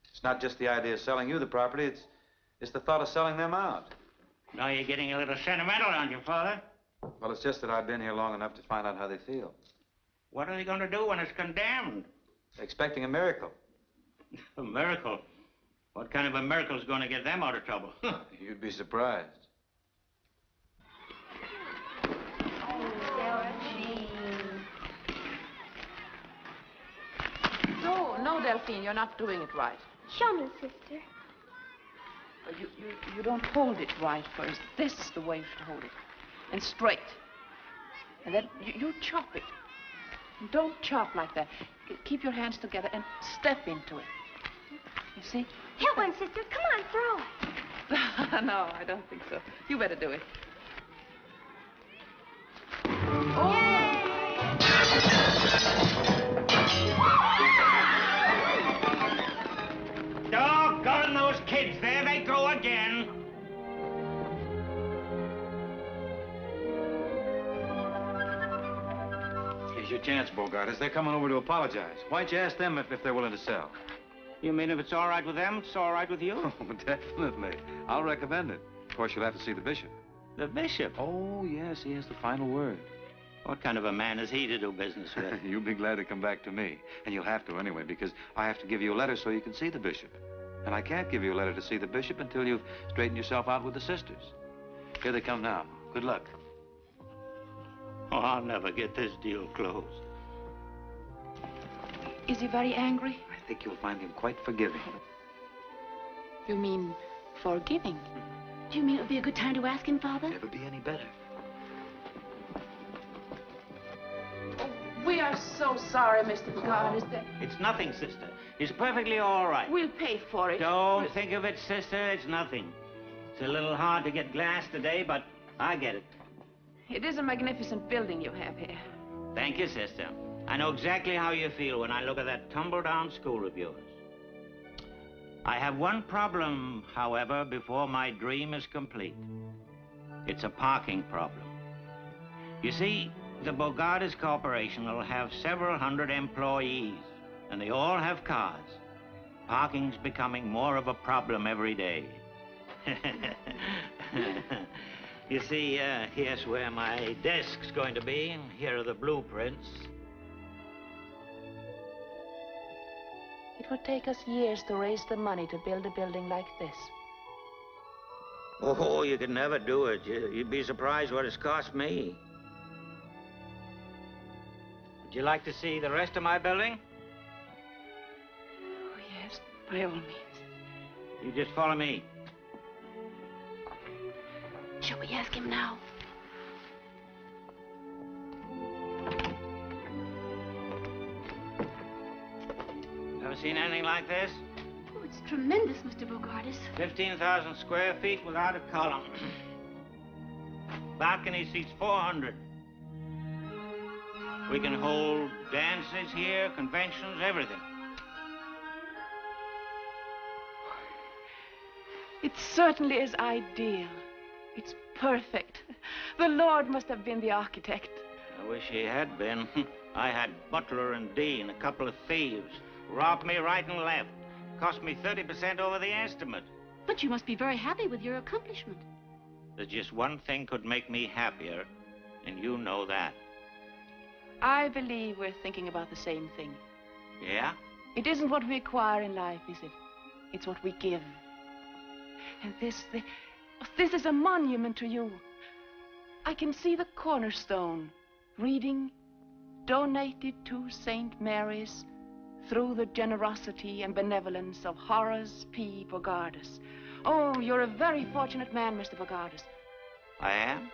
It's not just the idea of selling you the property, it's the thought of selling them out. Now you're getting a little sentimental, aren't you, Father? Well, it's just that I've been here long enough to find out how they feel. What are they going to do when it's condemned? Expecting a miracle. A miracle? What kind of a miracle is going to get them out of trouble? You'd be surprised. No, Delphine, you're not doing it right. Show me, sister. You don't hold it right first. This is the way to hold it. And straight. And then you chop it. Don't chop like that. Keep your hands together and step into it. You see? Hit one, sister. Come on, throw it. No, I don't think so. You better do it. Doggone those kids. There they go again. Here's your chance, Bogartis. They're coming over to apologize. Why'd you ask them if they're willing to sell? You mean if it's all right with them, it's all right with you? Oh, definitely. I'll recommend it. Of course, you'll have to see the bishop. The bishop? Oh, yes, he has the final word. What kind of a man is he to do business with? You'll be glad to come back to me. And you'll have to anyway, because I have to give you a letter so you can see the bishop. And I can't give you a letter to see the bishop until you've straightened yourself out with the sisters. Here they come now. Good luck. Oh, I'll never get this deal closed. Is he very angry? I think you'll find him quite forgiving. You mean forgiving? Do you mean it would be a good time to ask him, Father? Never be any better. We are so sorry, Mr. Bogart. It's nothing, sister. He's perfectly all right. We'll pay for it. Don't think of it, sister. It's nothing. It's a little hard to get glass today, but I get it. It is a magnificent building you have here. Thank you, sister. I know exactly how you feel when I look at that tumble-down school of yours. I have one problem, however, before my dream is complete. It's a parking problem. You see, the Bogartis Corporation will have several hundred employees, and they all have cars. Parking's becoming more of a problem every day. You see, here's where my desk's going to be, and here are the blueprints. It would take us years to raise the money to build a building like this. Oh, you could never do it. You'd be surprised what it's cost me. Would you like to see the rest of my building? Oh, yes, by all means. You just follow me. Shall we ask him now? Ever seen anything like this? Oh, it's tremendous, Mr. Bogartis. 15,000 square feet without a column. Balcony seats 400. We can hold dances here, conventions, everything. It certainly is ideal. It's perfect. The Lord must have been the architect. I wish he had been. I had Butler and Dean, a couple of thieves. Robbed me right and left. Cost me 30% over the estimate. But you must be very happy with your accomplishment. There's just one thing could make me happier, and you know that. I believe we're thinking about the same thing. Yeah? It isn't what we acquire in life, is it? It's what we give. And this is a monument to you. I can see the cornerstone reading, donated to St. Mary's through the generosity and benevolence of Horace P. Bogartis. Oh, you're a very fortunate man, Mr. Bogartis. I am?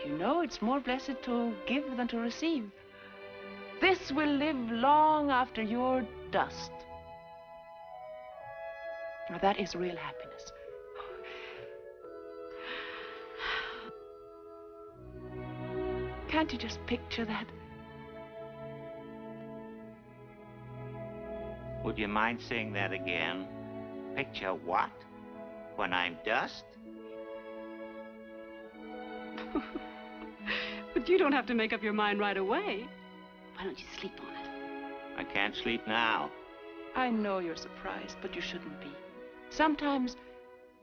You know, it's more blessed to give than to receive. This will live long after your dust. Now, that is real happiness. Can't you just picture that? Would you mind saying that again? Picture what? When I'm dust? But you don't have to make up your mind right away. Why don't you sleep on it? I can't sleep now. I know you're surprised, but you shouldn't be. Sometimes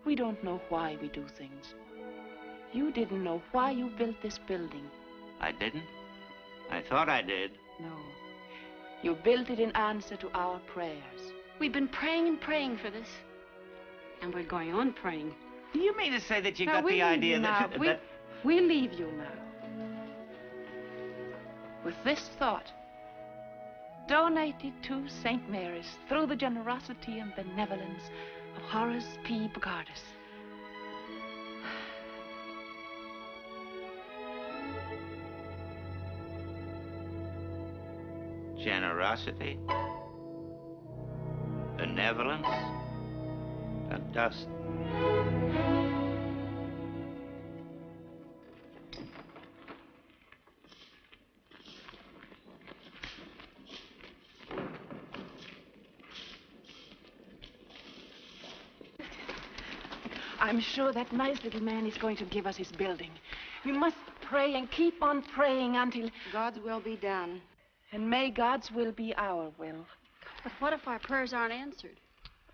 We don't know why we do things. You didn't know why you built this building. I didn't? I thought I did. No. You built it in answer to our prayers. We've been praying and praying for this. And we're going on praying. Do you mean to say that you Now, got we the leave idea you that... now. We leave you now. With this thought, donated to St. Mary's through the generosity and benevolence of Horace P. Bogardus. Generosity, benevolence, and dust. I'm sure that nice little man is going to give us his building. We must pray and keep on praying until... God's will be done. And may God's will be our will. But what if our prayers aren't answered?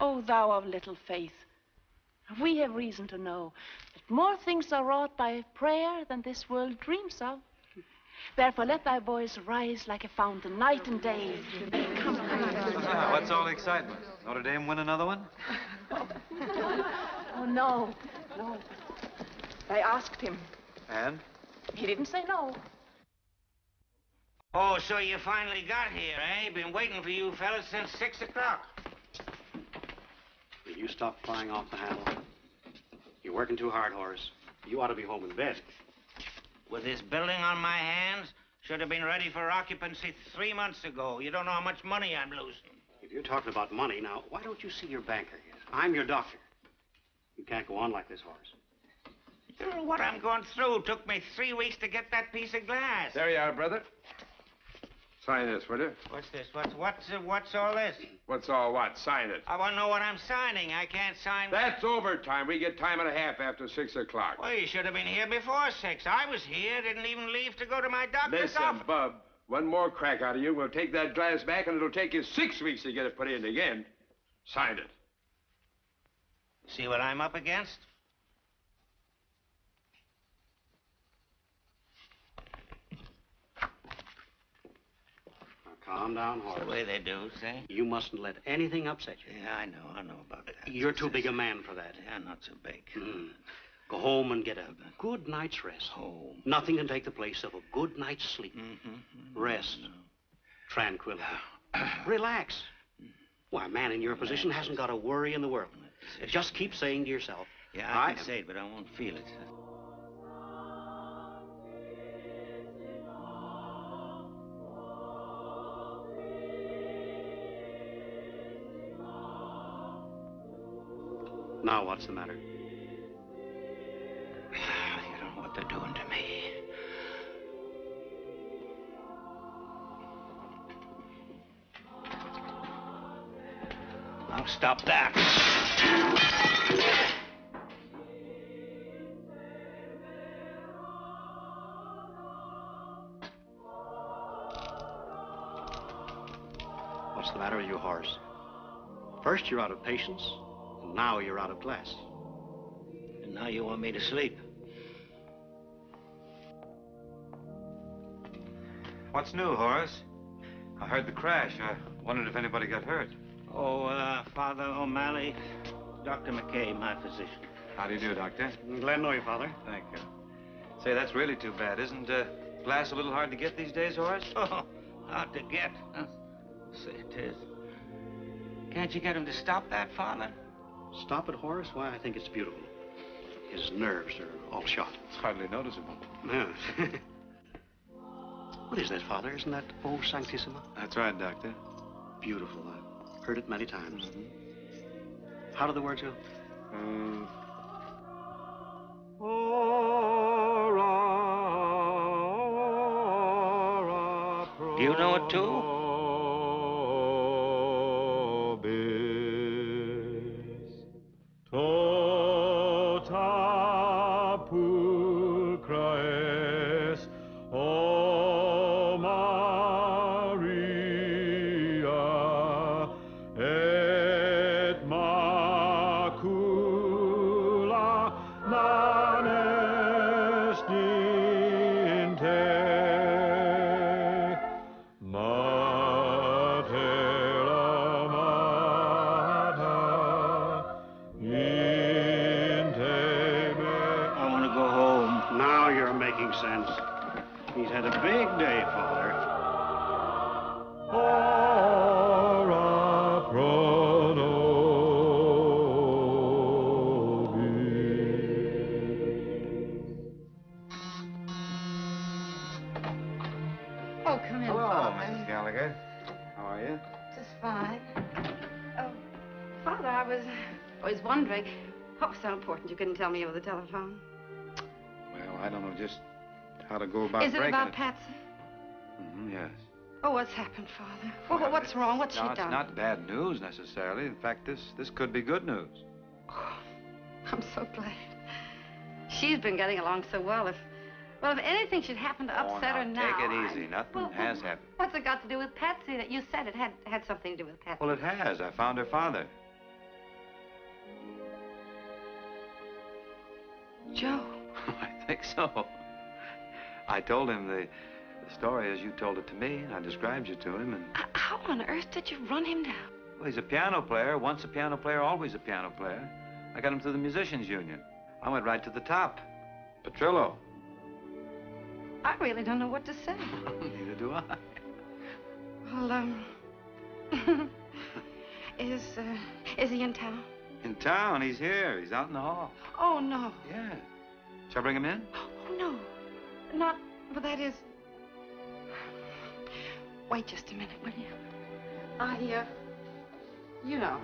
O thou of little faith, we have reason to know that more things are wrought by prayer than this world dreams of. Therefore, let thy voice rise like a fountain night and day. Come on. What's all the excitement? Notre Dame win another one? Oh, no. I asked him. And? He didn't say no. Oh, so you finally got here, eh? Been waiting for you fellas since 6 o'clock. Will you stop flying off the handle? You're working too hard, Horace. You ought to be home in bed. With this building on my hands, should have been ready for occupancy 3 months ago. You don't know how much money I'm losing. If you're talking about money, now, why don't you see your banker here? I'm your doctor. You can't go on like this, Horace. You know what I'm going through. Took me 3 weeks to get that piece of glass. There you are, brother. Sign this, will you? What's this? What's all this? What's all what? Sign it. I want to know what I'm signing. I can't sign... That's overtime. We get time and a half after 6 o'clock. Well, you should have been here before 6. I was here, didn't even leave to go to my doctor's office. Listen, Bub, one more crack out of you, we'll take that glass back, and it'll take you 6 weeks to get it put in again. Sign it. See what I'm up against? Calm down, Horace. That's the way they do, see? You mustn't let anything upset you. Yeah, I know about that. You're too big a man for that. Yeah, not so big. Go home and get a good night's rest. Home. Nothing can take the place of a good night's sleep. Rest. Tranquility. Relax. Why, a man in your position hasn't got a worry in the world. Just keep saying to yourself... Yeah, I can say it, but I won't feel it. Now, what's the matter? You don't know what they're doing to me. I'll stop that. What's the matter with you, Horace? First, you're out of patience. Now you're out of class. And now you want me to sleep. What's new, Horace? I heard the crash. I wondered if anybody got hurt. Oh, Father O'Malley, Dr. McKay, my physician. How do you do, Doctor? Glad to know you, Father. Thank you. Say, that's really too bad. Isn't glass a little hard to get these days, Horace? Oh, hard to get. Huh? Say it is. Can't you get him to stop that, Father? Stop it, Horace? Why, I think it's beautiful. His nerves are all shot. It's hardly noticeable. Yeah. What is that, Father? Isn't that O Sanctissima? That's right, Doctor. Beautiful. I've heard it many times. How do the words go? Do you know it, too? I want to go home. Now you're making sense. He's had a big day, Father. Ora pro Oh, come in, Hello, Father. Mrs. Gallagher. How are you? Just fine. Oh, Father, I was wondering. What was so important you couldn't tell me over the telephone? Well, I don't know just how to go about Is it breaking about Patsy? Yes. Oh, what's happened, Father? Well, what's wrong? What's she No, done? it's not bad news necessarily. In fact, this could be good news. Oh, I'm so glad. She's been getting along so well. If anything should happen to upset her now. Take it easy. Nothing has happened. What's it got to do with Patsy? That you said it had something to do with Patsy. Well, it has. I found her father. Joe. I think so. I told him the story as you told it to me, and I described you to him, and... How on earth did you run him down? Well, he's a piano player. Once a piano player, always a piano player. I got him through the Musicians Union. I went right to the top. Petrillo. I really don't know what to say. Neither do I. Well, is he in town? In town, he's here. He's out in the hall. Oh, no. Yeah. Shall I bring him in? Oh, no. Not, but that is... Wait just a minute, will you? You know.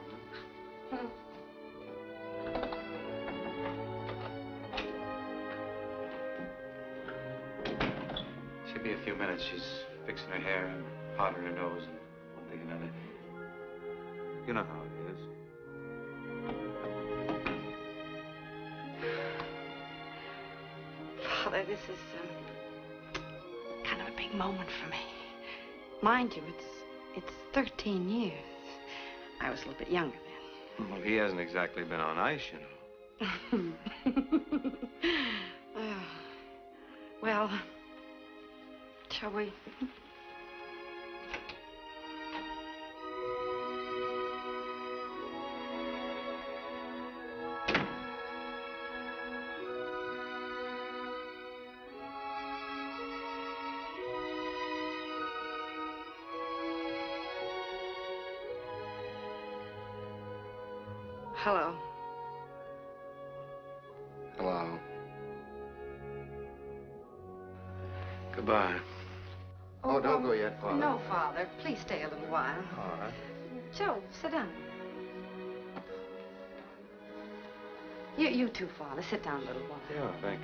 She'll be a few minutes. She's fixing her hair and powdering her nose and one thing and another. You know how it is. Father, this is kind of a big moment for me. Mind you, it's 13 years. I was a little bit younger then. Well, he hasn't exactly been on ice, you know. Well, shall we? Hello. Hello. Goodbye. Oh, don't go yet, Father. No, Father. Please stay a little while. All right. Joe, sit down. You too, Father. Sit down a little while. Yeah, thank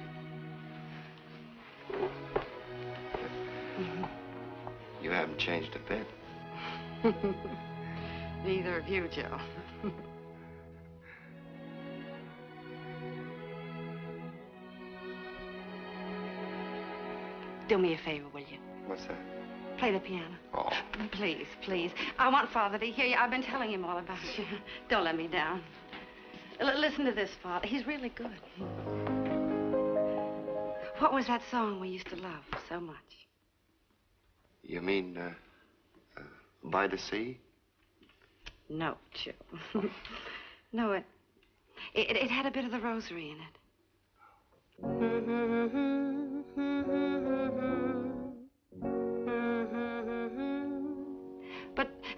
you. You haven't changed a bit. Neither of you, Joe. Do me a favor, will you? What's that? Play the piano. Oh. Please, please. I want Father to hear you. I've been telling him all about you. Don't let me down. Listen to this, Father. He's really good. What was that song we used to love so much? You mean, by the sea? No, Joe. No, it had a bit of the rosary in it.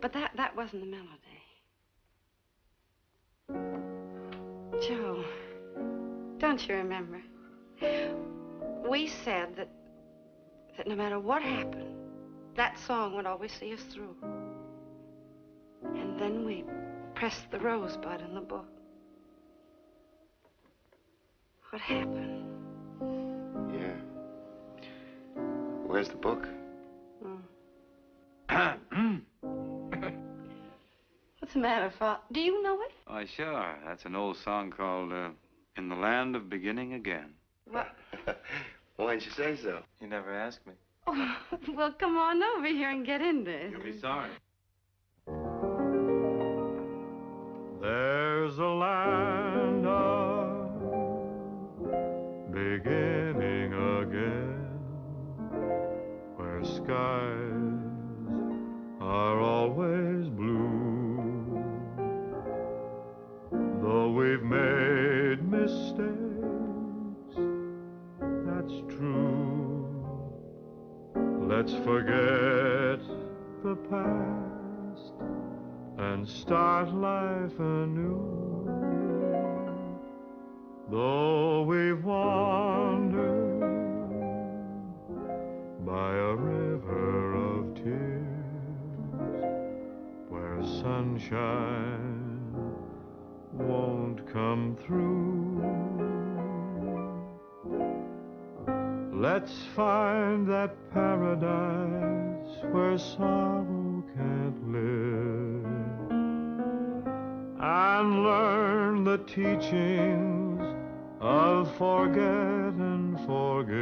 But that wasn't the melody. Joe, don't you remember? We said that no matter what happened, that song would always see us through. And then we pressed the rosebud in the book. What happened? Yeah. Where's the book? What's the matter, Father? Do you know it? Oh, sure. That's an old song called, In the Land of Beginning Again. What? Why didn't you say so? You never asked me. Oh, well, come on over here and get in there. You'll be sorry. There's a land of beginning again, where skies past and start life anew. Though we've wandered by a river of tears where sunshine won't come through, let's find that paradise where sorrow can't live and learn the teachings of forget and forgive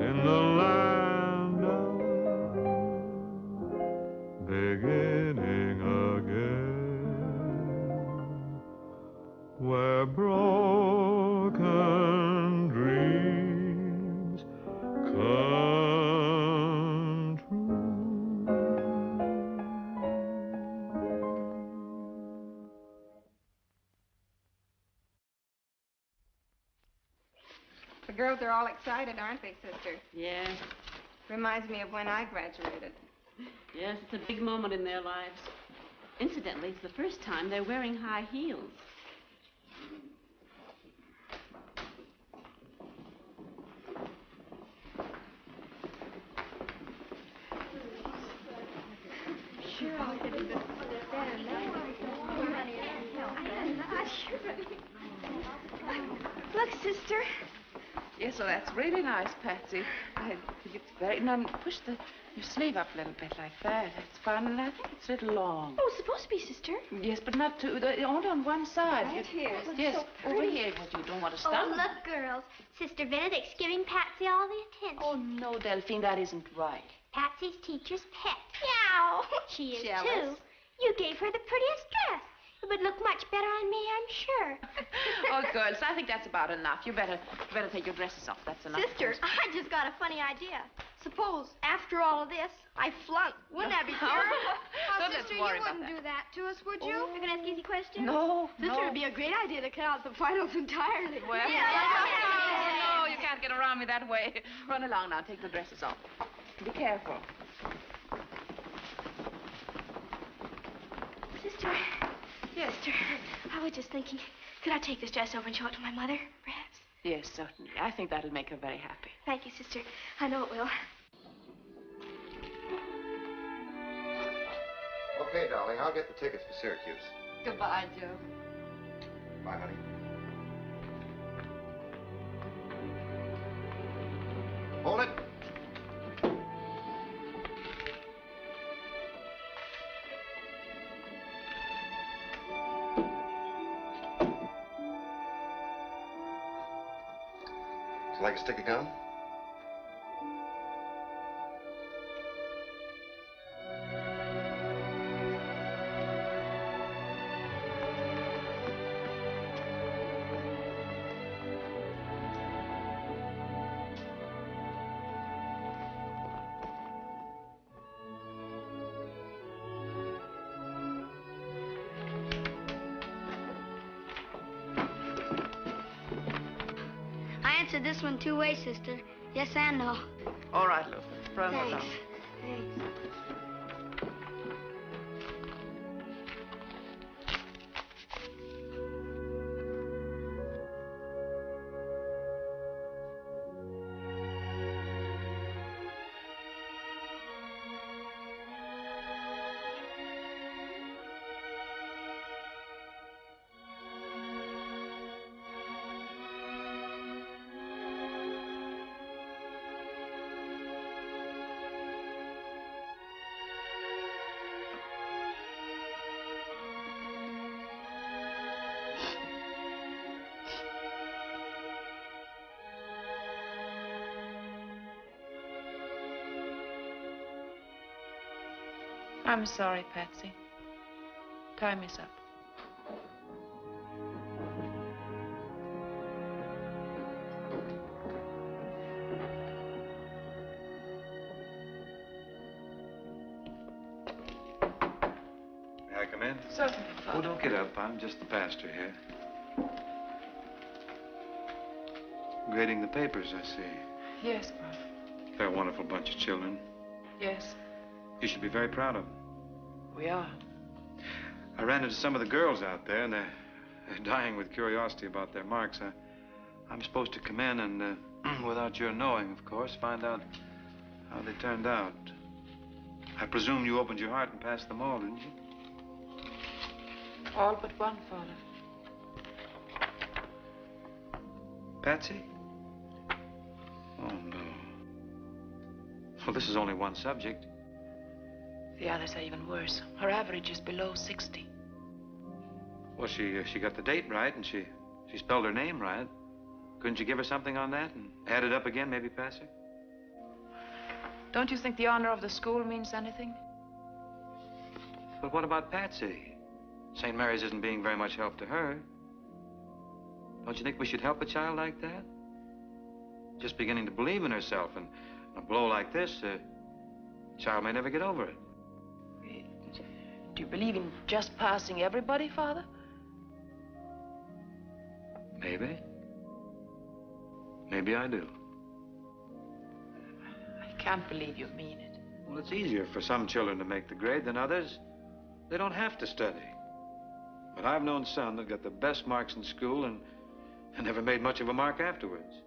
in the land of beginning again, where broken dreams come true. The girls are all excited, aren't they, sister? Yes. Reminds me of when I graduated. Yes, it's a big moment in their lives. Incidentally, it's the first time they're wearing high heels. Sure, I'll get it. Look, sister. Yes, well, that's really nice, Patsy. I think it's very... Now, push your sleeve up a little bit like that. That's fine, and I think it's a little long. Oh, it's supposed to be, sister. Yes, but not too... Only on one side. Right here. Yes, So over pretty. here. Well, you don't want to Oh, stop. look, girls. Sister Benedict's giving Patsy all the attention. Oh, no, Delphine, that isn't right. Patsy's teacher's pet. Meow. She is, Jealous? too. You gave her the prettiest dress. It would look much better on me, I'm sure. Oh, girls, I think that's about enough. You better take your dresses off. That's enough. Sister, I just got a funny idea. Suppose, after all of this, I flunk. Wouldn't that be terrible? Don't let's sister, worry you about wouldn't do that to us, would you? You're going to ask easy questions? No, Sister, no. it'd be a great idea to cut out the finals entirely. Well, Yeah. no, you can't get around me that way. Run along now. Take the dresses off. Be careful. Sister. Yes. Sister, I was just thinking, could I take this dress over and show it to my mother, perhaps? Yes, certainly. I think that'll make her very happy. Thank you, sister. I know it will. Okay, darling, I'll get the tickets for Syracuse. Goodbye, Joe. Bye, honey. Hold it. Would you like a stick of gum? I answered this one two ways, sister. Yes and no. All right, Luther. Run Thanks. along. Thanks. I'm sorry, Patsy. Time is up. May I come in? Certainly, Father. Oh, don't get up. I'm just the pastor here. Grading the papers, I see. Yes, Father. They're a wonderful bunch of children. Yes, You should be very proud of him. we are. I ran into some of the girls out there, and they're dying with curiosity about their marks. I'm supposed to come in and, without your knowing, of course, find out how they turned out. I presume you opened your heart and passed them all, didn't you? All but one, Father. Patsy? Oh, no. Well, this is only one subject. The others are even worse. Her average is below 60. Well, she got the date right, and she spelled her name right. Couldn't you give her something on that and add it up again, maybe pass her? Don't you think the honor of the school means anything? But what about Patsy? St. Mary's isn't being very much help to her. Don't you think we should help a child like that? Just beginning to believe in herself, and a blow like this, a child may never get over it. Do you believe in just passing everybody, Father? Maybe. Maybe I do. I can't believe you mean it. Well, it's easier for some children to make the grade than others. They don't have to study. But I've known some that got the best marks in school and never made much of a mark afterwards.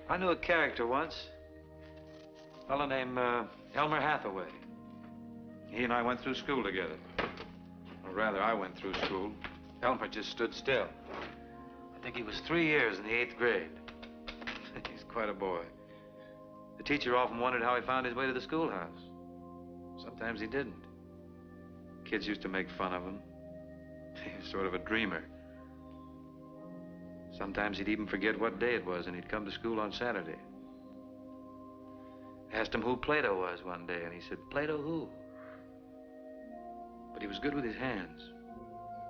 I knew a character once, a fellow named Elmer Hathaway. He and I went through school together. Or rather, I went through school. Elmer just stood still. I think he was 3 years in the 8th grade. He's quite a boy. The teacher often wondered how he found his way to the schoolhouse. Sometimes he didn't. Kids used to make fun of him. He was sort of a dreamer. Sometimes he'd even forget what day it was, and he'd come to school on Saturday. Asked him who Plato was one day, and he said, "Plato who?" But he was good with his hands.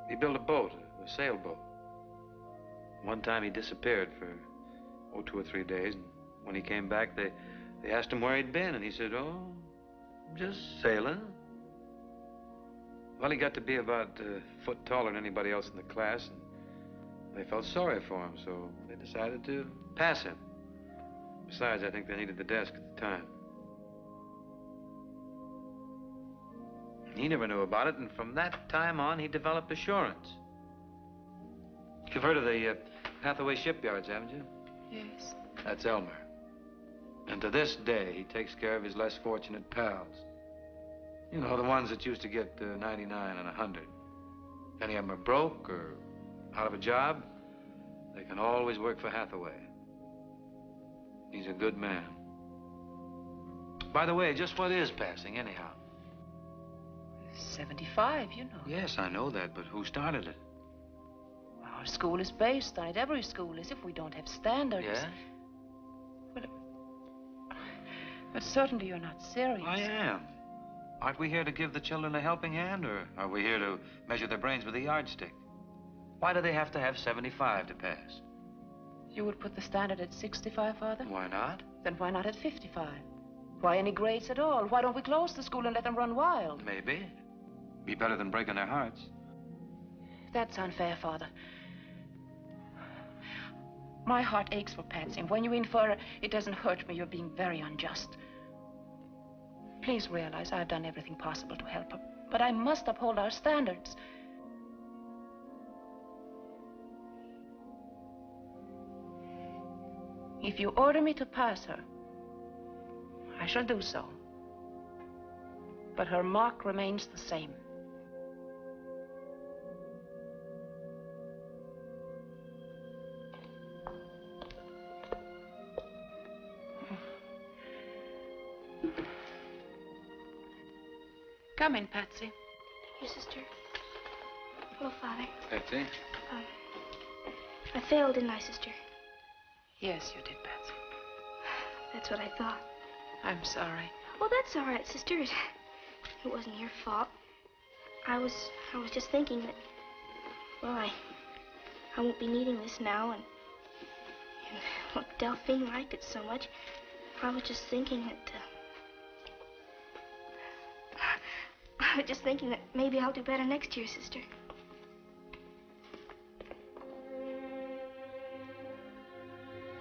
He built a boat, a sailboat. One time he disappeared for, 2 or 3 days, and when he came back, they asked him where he'd been, and he said, "Oh, just sailing." Well, he got to be about a foot taller than anybody else in the class, and they felt sorry for him, so they decided to pass him. Besides, I think they needed the desk at the time. He never knew about it, and from that time on, he developed assurance. You've heard of the Hathaway shipyards, haven't you? Yes. That's Elmer. And to this day, he takes care of his less fortunate pals. You know, the ones that used to get 99 and 100. If any of them are broke or out of a job, they can always work for Hathaway. He's a good man. By the way, just what is passing, anyhow? 75, you know. Yes, I know that, but who started it? Our school is based on it. Every school is if we don't have standards. Yeah? But certainly you're not serious. I am. Aren't we here to give the children a helping hand, or are we here to measure their brains with a yardstick? Why do they have to have 75 to pass? You would put the standard at 65, Father? Why not? Then why not at 55? Why any grades at all? Why don't we close the school and let them run wild? Maybe. Be better than breaking their hearts. That's unfair, Father. My heart aches for Patsy, and when you infer it doesn't hurt me, you're being very unjust. Please realize I've done everything possible to help her, but I must uphold our standards. If you order me to pass her, I shall do so. But her mark remains the same. Come in, Patsy. Your sister. Hello, Father. Patsy? I failed, didn't I, sister? Yes, you did, Patsy. That's what I thought. I'm sorry. Oh, that's all right, sister. It wasn't your fault. I was just thinking that, well, I won't be needing this now, and look, Delphine liked it so much. I was just thinking that maybe I'll do better next year, sister.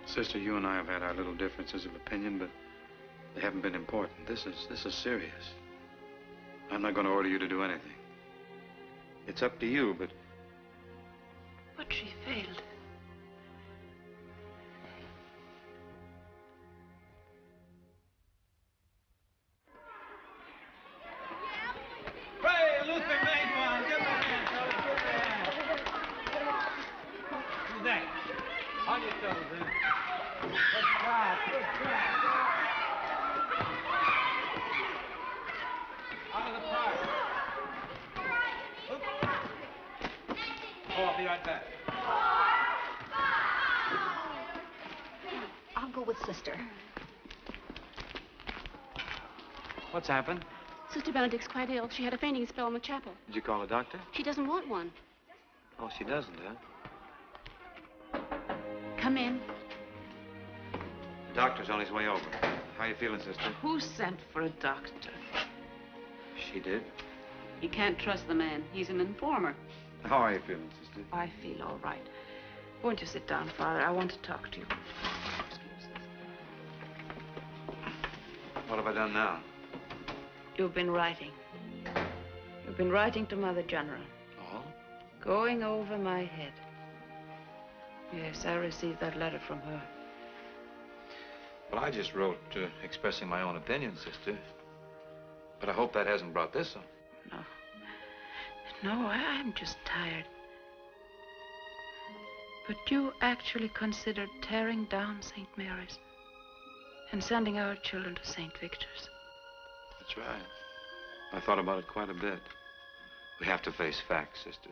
Sister, you and I have had our little differences of opinion, but They haven't been important. This is serious. I'm not going to order you to do anything. It's up to you, but... But she failed. Hey, Luther made one. Give him a hand, fellas. Give him a hand. Who's next? On your toes, then. Good job. Good job. Out of the park. Oh, I'll be right back. I'll go with Sister. What's happened? Sister Benedict's quite ill. She had a fainting spell in the chapel. Did you call a doctor? She doesn't want one. Oh, she doesn't, huh? Come in. The doctor's on his way over. How are you feeling, sister? Who sent for a doctor? She did. You can't trust the man. He's an informer. How are you feeling, sister? I feel all right. Won't you sit down, Father? I want to talk to you. What have I done now? You've been writing. You've been writing to Mother General. Oh? Going over my head. Yes, I received that letter from her. Well, I just wrote expressing my own opinion, sister. But I hope that hasn't brought this up. No. No, I'm just tired. But you actually considered tearing down St. Mary's and sending our children to St. Victor's. That's right. I thought about it quite a bit. We have to face facts, sister.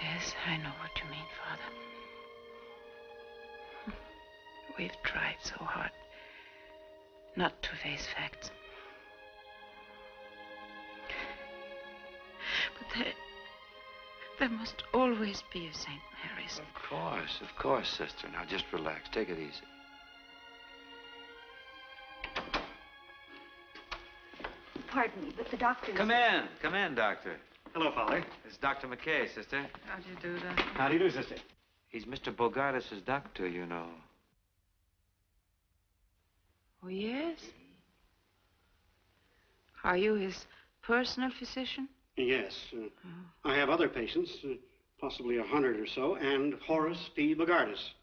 Yes, I know what you mean, Father. We've tried so hard not to face facts. But there must always be a St. Mary's. Of course, sister. Now just relax. Take it easy. Pardon me, but the doctor's... Come in, doctor. Hello, Father. It's Dr. McKay, sister. How'd you do that? How do you do, sister? He's Mr. Bogardus' doctor, you know. Oh, yes? Are you his personal physician? Yes. I have other patients, possibly 100 or so, and Horace P. Bogardus.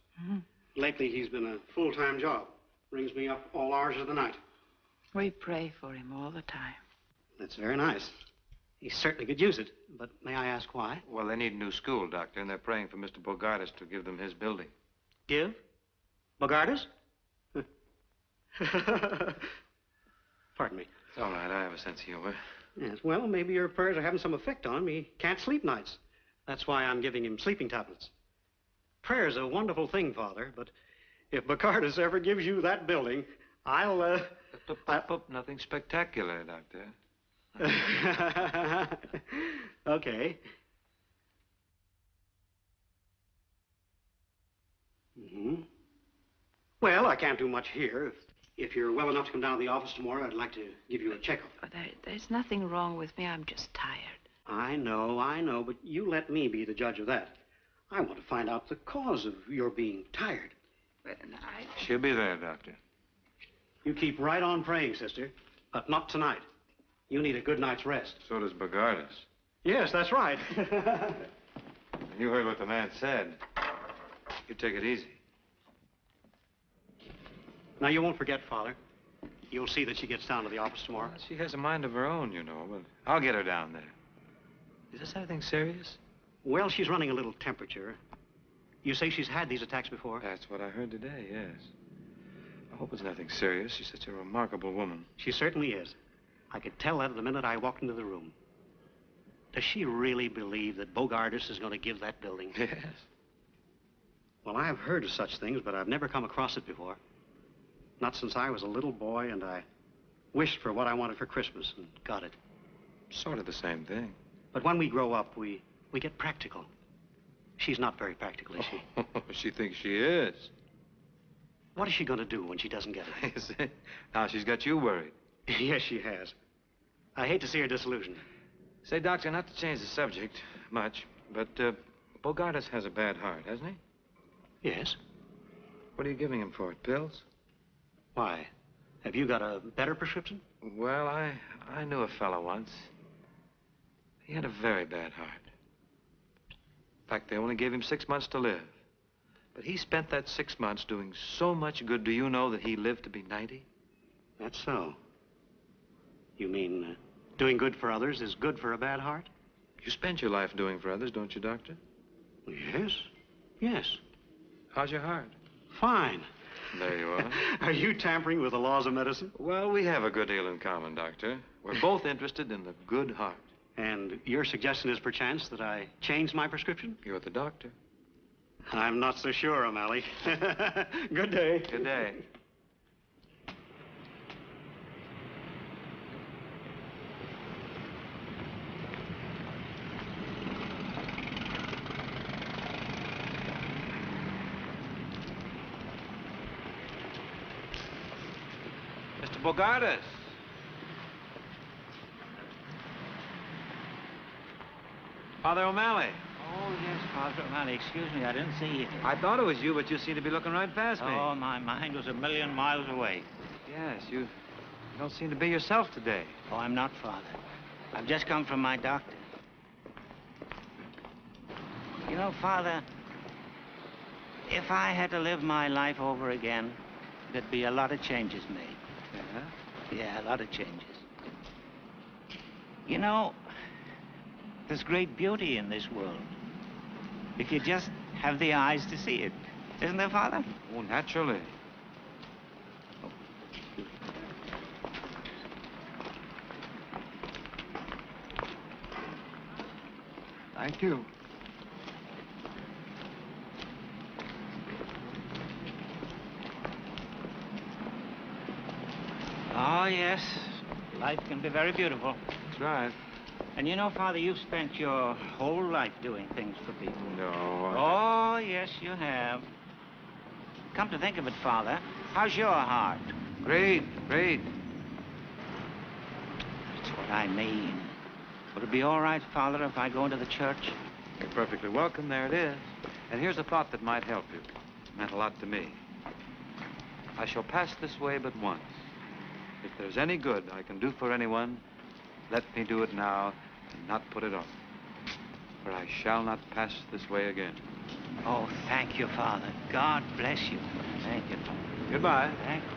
Lately, he's been a full-time job. Brings me up all hours of the night. We pray for him all the time. That's very nice. He certainly could use it, but may I ask why? Well, they need a new school, doctor, and they're praying for Mr. Bogardus to give them his building. Give? Bogardus? Pardon me. It's all right. I have a sense of humor. Yes, well, maybe your prayers are having some effect on him. He can't sleep nights. That's why I'm giving him sleeping tablets. Prayer's a wonderful thing, Father, but if Bogardus ever gives you that building, I'll, Nothing spectacular, doctor. Okay. Well, I can't do much here. If you're well enough to come down to the office tomorrow, I'd like to give you a checkup. There's nothing wrong with me. I'm just tired. I know, but you let me be the judge of that. I want to find out the cause of your being tired. She'll be there, doctor. You keep right on praying, sister, but not tonight. You need a good night's rest. So does Bogardus. Yes, that's right. You heard what the man said. You take it easy. Now, you won't forget, Father. You'll see that she gets down to the office tomorrow. Well, she has a mind of her own, you know, but I'll get her down there. Is this anything serious? Well, she's running a little temperature. You say she's had these attacks before? That's what I heard today, yes. I hope it's nothing serious. She's such a remarkable woman. She certainly is. I could tell that the minute I walked into the room. Does she really believe that Bogardus is going to give that building? Yes. Well, I've heard of such things, but I've never come across it before. Not since I was a little boy, and I wished for what I wanted for Christmas and got it. Sort of the same thing. But when we grow up, we get practical. She's not very practical, is she? She thinks she is. What is she going to do when she doesn't get it? You see? Now she's got you worried. Yes, she has. I hate to see her disillusioned. Say, Doctor, not to change the subject much, but Bogartis has a bad heart, hasn't he? Yes. What are you giving him for it? Pills? Why? Have you got a better prescription? Well, I knew a fellow once. He had a very bad heart. In fact, they only gave him 6 months to live. But he spent that 6 months doing so much good. Do you know that he lived to be 90? That's so. You mean doing good for others is good for a bad heart? You spend your life doing for others, don't you, Doctor? Yes. Yes. How's your heart? Fine. There you are. Are you tampering with the laws of medicine? Well, we have a good deal in common, Doctor. We're both interested in the good heart. And your suggestion is perchance that I change my prescription? You're the doctor. I'm not so sure, O'Malley. Good day. Good day. Mr. Bogartis. Father O'Malley. Oh, yes, Padre O'Malley. Excuse me, I didn't see you. I thought it was you, but you seem to be looking right past me. Oh, my mind was a million miles away. Yes, you don't seem to be yourself today. Oh, I'm not, Father. I've just come from my doctor. You know, Father, if I had to live my life over again, there'd be a lot of changes made. Yeah? Yeah, a lot of changes. You know, there's great beauty in this world. If you just have the eyes to see it. Isn't there, Father? Oh, naturally. Thank you. Oh, yes. Life can be very beautiful. That's right. And you know, Father, you've spent your whole life doing things for people. No. Oh, yes, you have. Come to think of it, Father, how's your heart? Great, great. That's what I mean. Would it be all right, Father, if I go into the church? You're perfectly welcome. There it is. And here's a thought that might help you. It meant a lot to me. I shall pass this way but once. If there's any good I can do for anyone, let me do it now and not put it off. For I shall not pass this way again. Oh, thank you, Father. God bless you. Thank you. Goodbye. Thank you.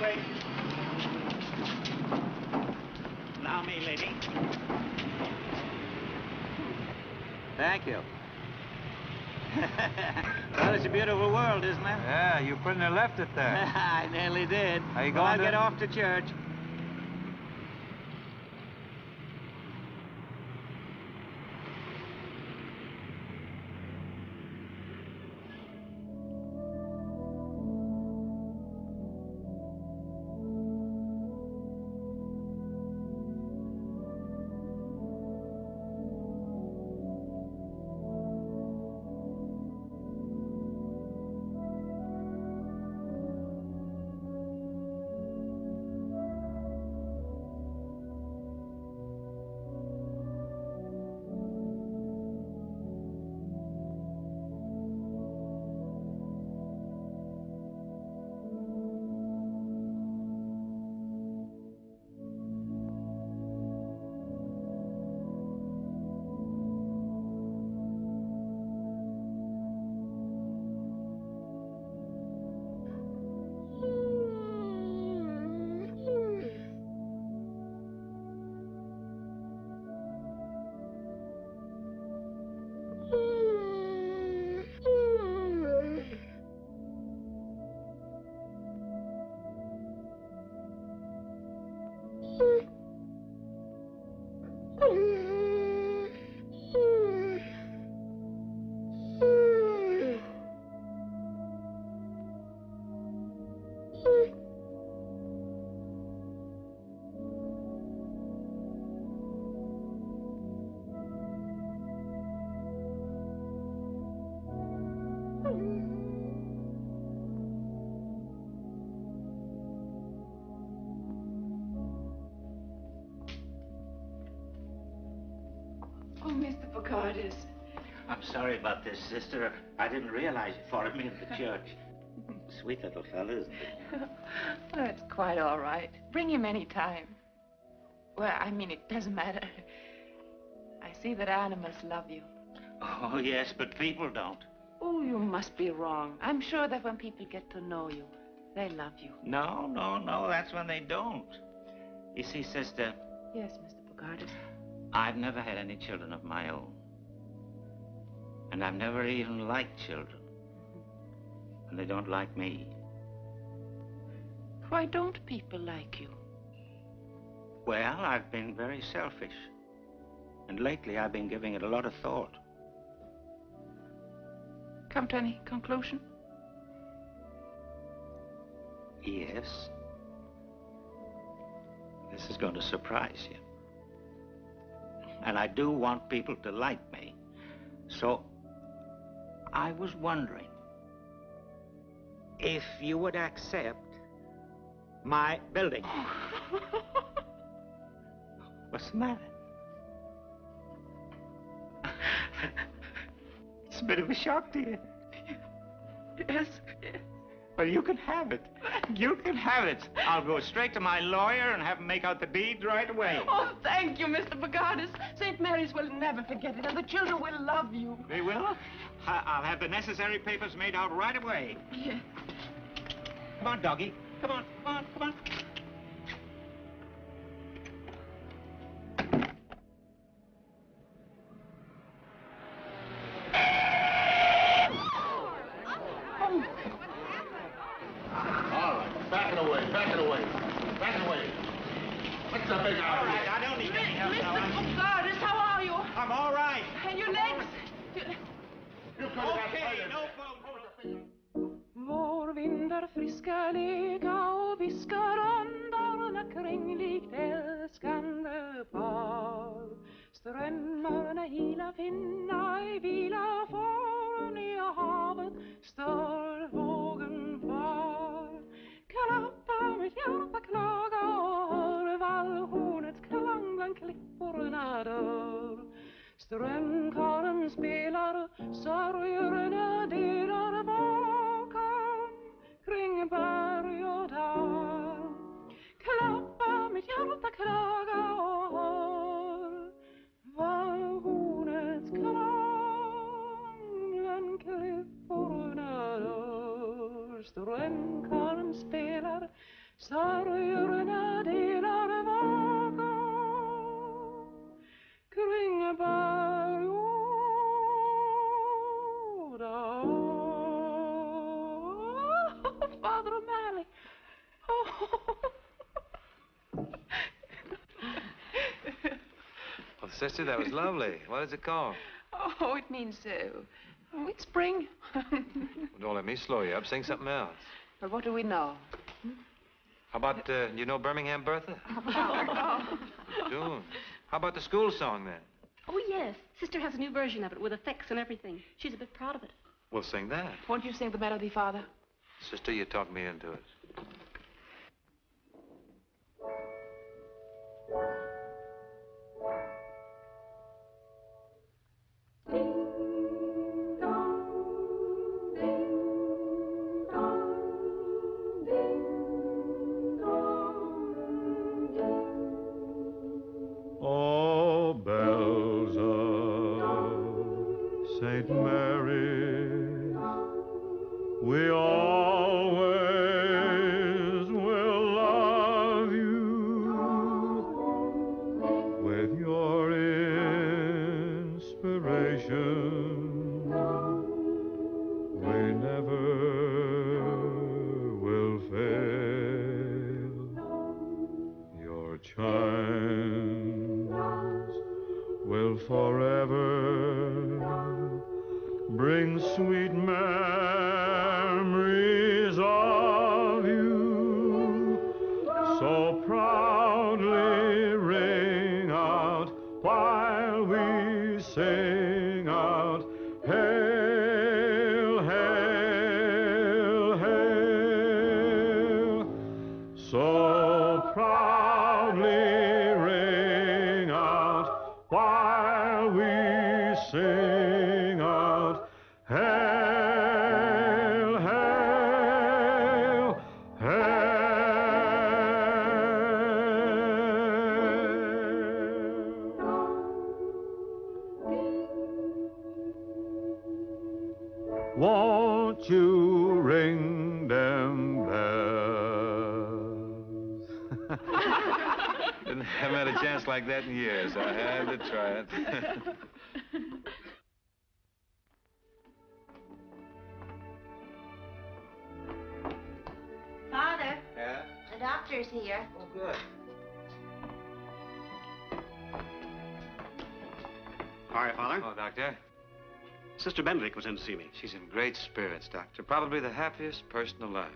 Wait. Allow me, lady. Thank you. Well, it's a beautiful world, isn't it? Yeah, you couldn't have left it there. I nearly did. Are you Well, I'll going to... get off to church. sorry about this, sister. I didn't realize you followed me into church. Sweet little fella, isn't it? Well, it's quite all right. Bring him any time. Well, I mean, it doesn't matter. I see that animals love you. Oh, yes, but people don't. Oh, you must be wrong. I'm sure that when people get to know you, they love you. No, that's when they don't. You see, sister... Yes, Mr. Bogardus. I've never had any children of my own. And I've never even liked children. And they don't like me. Why don't people like you? Well, I've been very selfish. And lately I've been giving it a lot of thought. Come to any conclusion? Yes. This is going to surprise you. And I do want people to like me. So, I was wondering if you would accept my building. What's the matter? It's a bit of a shock to you. Yes. Well, you can have it. You can have it. I'll go straight to my lawyer and have him make out the deed right away. Oh, thank you, Mr. Bogardus. St. Mary's will never forget it, and the children will love you. They will? I'll have the necessary papers made out right away. Yes. Come on, doggy. Come on, come on, come on. Back it away. What's the big idea? All right, I don't need any help now. Mr. Bogardus, how are you? I'm all right. And your legs? Okay, no problem. Vår vindar friska leka och viskar andarna kring likt älskande par. Strömmarna hila finna i vila forn i havet stör vågen far. Klappa mitt hjärta klaga och hör vallhornets klang bland klipporna dör. Strömkaren spelar, sorgerna delar bakom kring berg och dal. Klappa mitt hjärta klaga och hör vallhornets klang bland klipporna dör. Strömkaren spelar, sorgerna delar bakom kring berg och dal. Father O'Malley. Well, sister, that was lovely. What is it called? Oh, it means, it's spring. Don't let me slow you up. Sing something else. But what do we know? How about, you know Birmingham Bertha? Doing. How about the school song, then? Oh, yes. Sister has a new version of it with effects and everything. She's a bit proud of it. We'll sing that. Won't you sing the melody, Father? Sister, you talked me into it. Oh, bells of St. Mary's, we always will love you with your inspiration. We never will fail. Your chimes will forever bring sweet memories won't you ring them bells? Haven't had a chance like that in years. I had to try it. Father, Yeah? the doctor's here. Oh, good. All right, Father. Oh, Doctor. Sister Benedict was in to see me. She's in great spirits, Doctor. Probably the happiest person alive.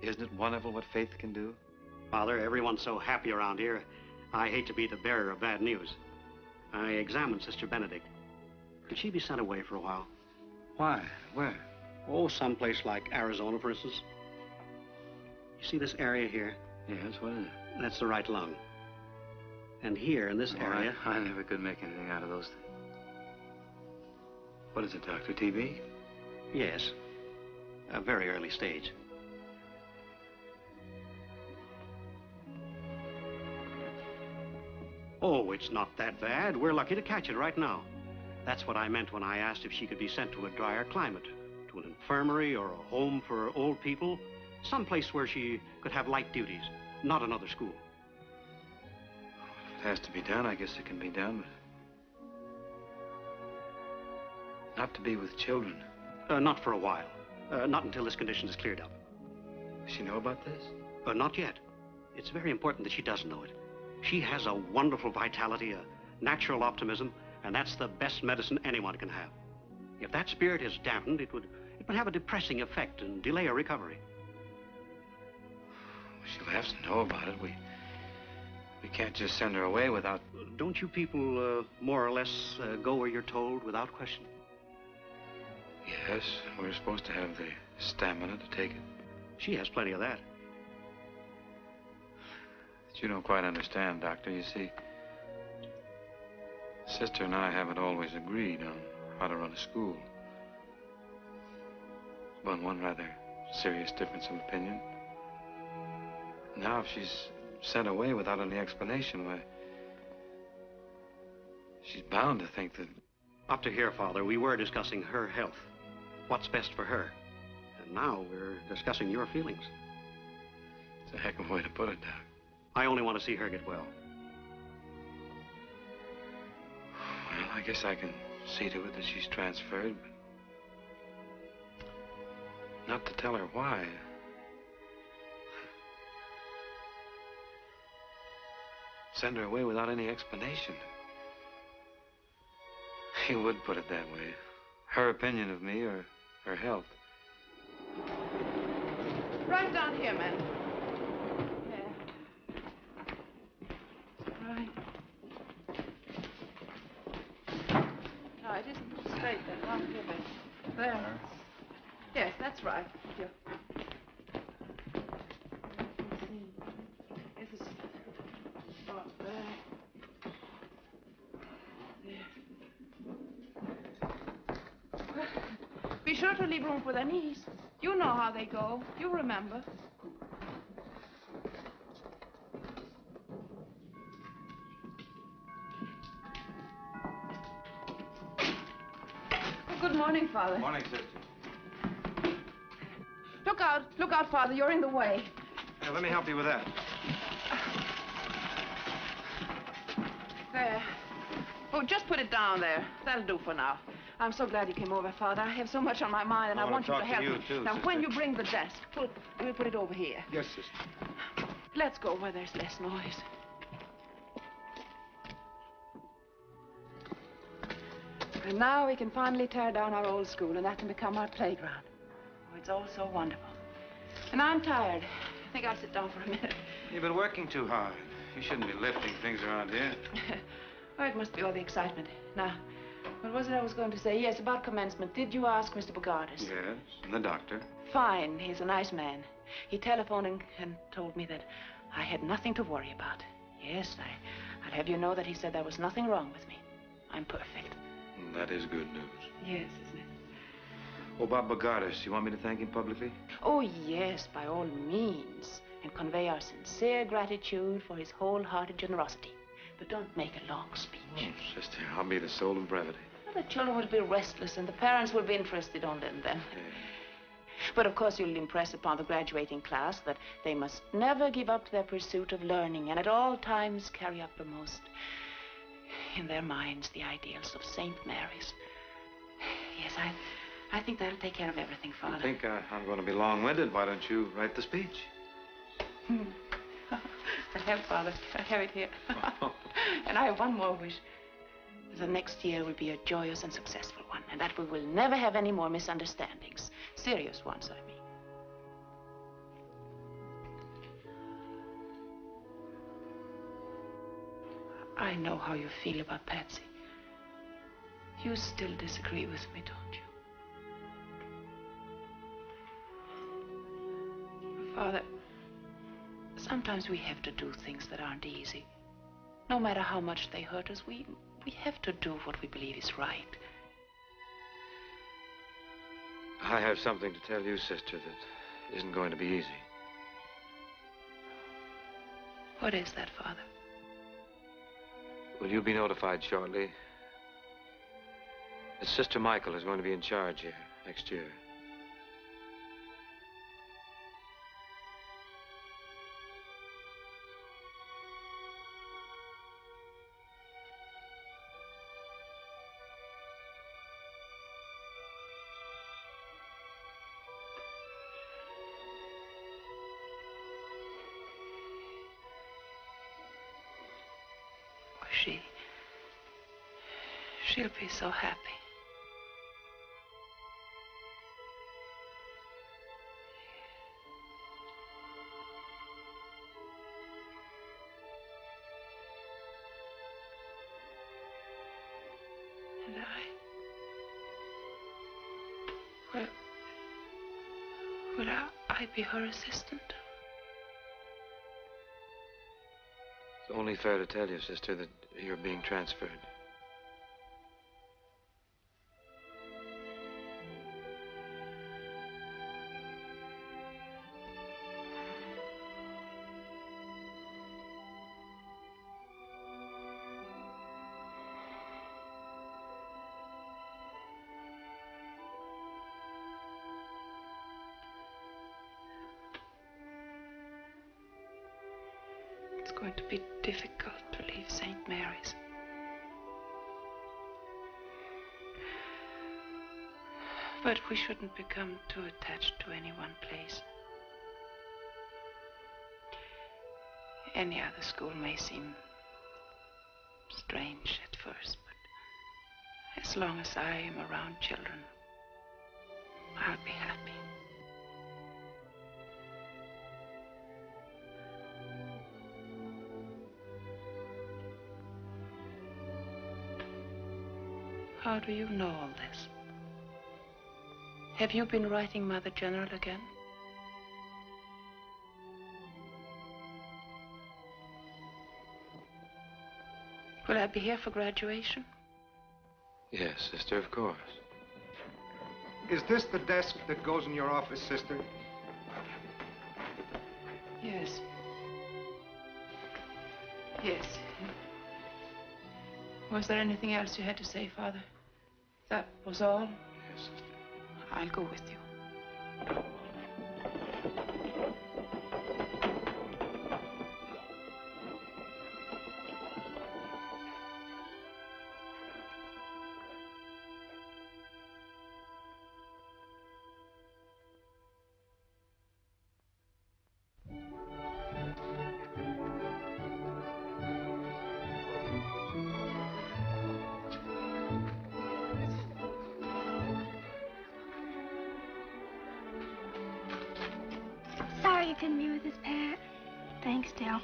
Isn't it wonderful what faith can do? Father, everyone's so happy around here. I hate to be the bearer of bad news. I examined Sister Benedict. Could she be sent away for a while? Why? Where? Oh, someplace like Arizona, for instance. You see this area here? Yes, what is it? That's the right lung. And here, in this area... I never could make anything out of those things. What is it, Doctor? TB? Yes. A very early stage. Oh, it's not that bad. We're lucky to catch it right now. That's what I meant when I asked if she could be sent to a drier climate, to an infirmary or a home for old people, someplace where she could have light duties, not another school. If it has to be done, I guess it can be done, but not to be with children. Not for a while. Not until this condition is cleared up. Does she know about this? Not yet. It's very important that she does know it. She has a wonderful vitality, a natural optimism, and that's the best medicine anyone can have. If that spirit is dampened, it would have a depressing effect and delay her recovery. She'll have to know about it. We can't just send her away without... Don't you people more or less go where you're told without question? Yes, we're supposed to have the stamina to take it. She has plenty of that. But you don't quite understand, Doctor. You see, Sister and I haven't always agreed on how to run a school. But one rather serious difference of opinion. Now, if she's sent away without any explanation, why, she's bound to think that... Up to here, Father, we were discussing her health. What's best for her. And now we're discussing your feelings. It's a heck of a way to put it, Doc. I only want to see her get well. Well, I guess I can see to it that she's transferred, but not to tell her why. Send her away without any explanation. He would put it that way. Her opinion of me or her health. Right down here, man. Right. No, it isn't straight then. Down here, babe. There. Yes, that's right. Here. This is... Oh, there. Be sure to leave room for their knees. You know how they go. You remember. Good morning, Father. Morning, Sister. Look out, Father. You're in the way. Now, let me help you with that. There. Oh, just put it down there. That'll do for now. I'm so glad you came over, Father. I have so much on my mind, and I want you to help me. Too, now, Sister. when you bring the desk, we'll put it over here. Yes, Sister. Let's go where there's less noise. And now we can finally tear down our old school, and that can become our playground. Oh, it's all so wonderful. And I'm tired. I think I'll sit down for a minute. You've been working too hard. You shouldn't be lifting things around here. Oh, it must be all the excitement. Now, what was it I was going to say? Yes, about commencement. Did you ask Mr. Bogardus? Yes, and the doctor. Fine. He's a nice man. He telephoned and told me that I had nothing to worry about. Yes, I'd have you know that he said there was nothing wrong with me. I'm perfect. That is good news. Yes, isn't it? Oh, about Bogardus, you want me to thank him publicly? Oh, yes, by all means. And convey our sincere gratitude for his wholehearted generosity. But don't make a long speech. Oh, Sister, I'll be the soul of brevity. Well, the children will be restless, and the parents will be interested only in them. But of course you'll impress upon the graduating class that they must never give up their pursuit of learning and at all times carry uppermost in their minds the ideals of St. Mary's. Yes, I think that'll take care of everything, Father. I think I'm going to be long-winded. Why don't you write the speech? I have, Father. I have it here. And I have one more wish. The next year will be a joyous and successful one, and that we will never have any more misunderstandings. Serious ones, I mean. I know how you feel about Patsy. You still disagree with me, don't you? Father, sometimes we have to do things that aren't easy. No matter how much they hurt us, we have to do what we believe is right. I have something to tell you, sister, that isn't going to be easy. What is that, Father? Will you be notified shortly? That Sister Michael is going to be in charge here next year. She'll be so happy. And will I be her assistant? It's only fair to tell you, sister, that you're being transferred. It's going to be difficult to leave St. Mary's. But we shouldn't become too attached to any one place. Any other school may seem strange at first, but as long as I am around children, I'll be happy. How do you know all this? Have you been writing Mother General again? Will I be here for graduation? Yes, sister, of course. Is this the desk that goes in your office, sister? Yes. Yes. Was there anything else you had to say, Father? That was all? Yes, sister. I'll go with you. Sorry you couldn't be with us, Pat. Thanks, Del.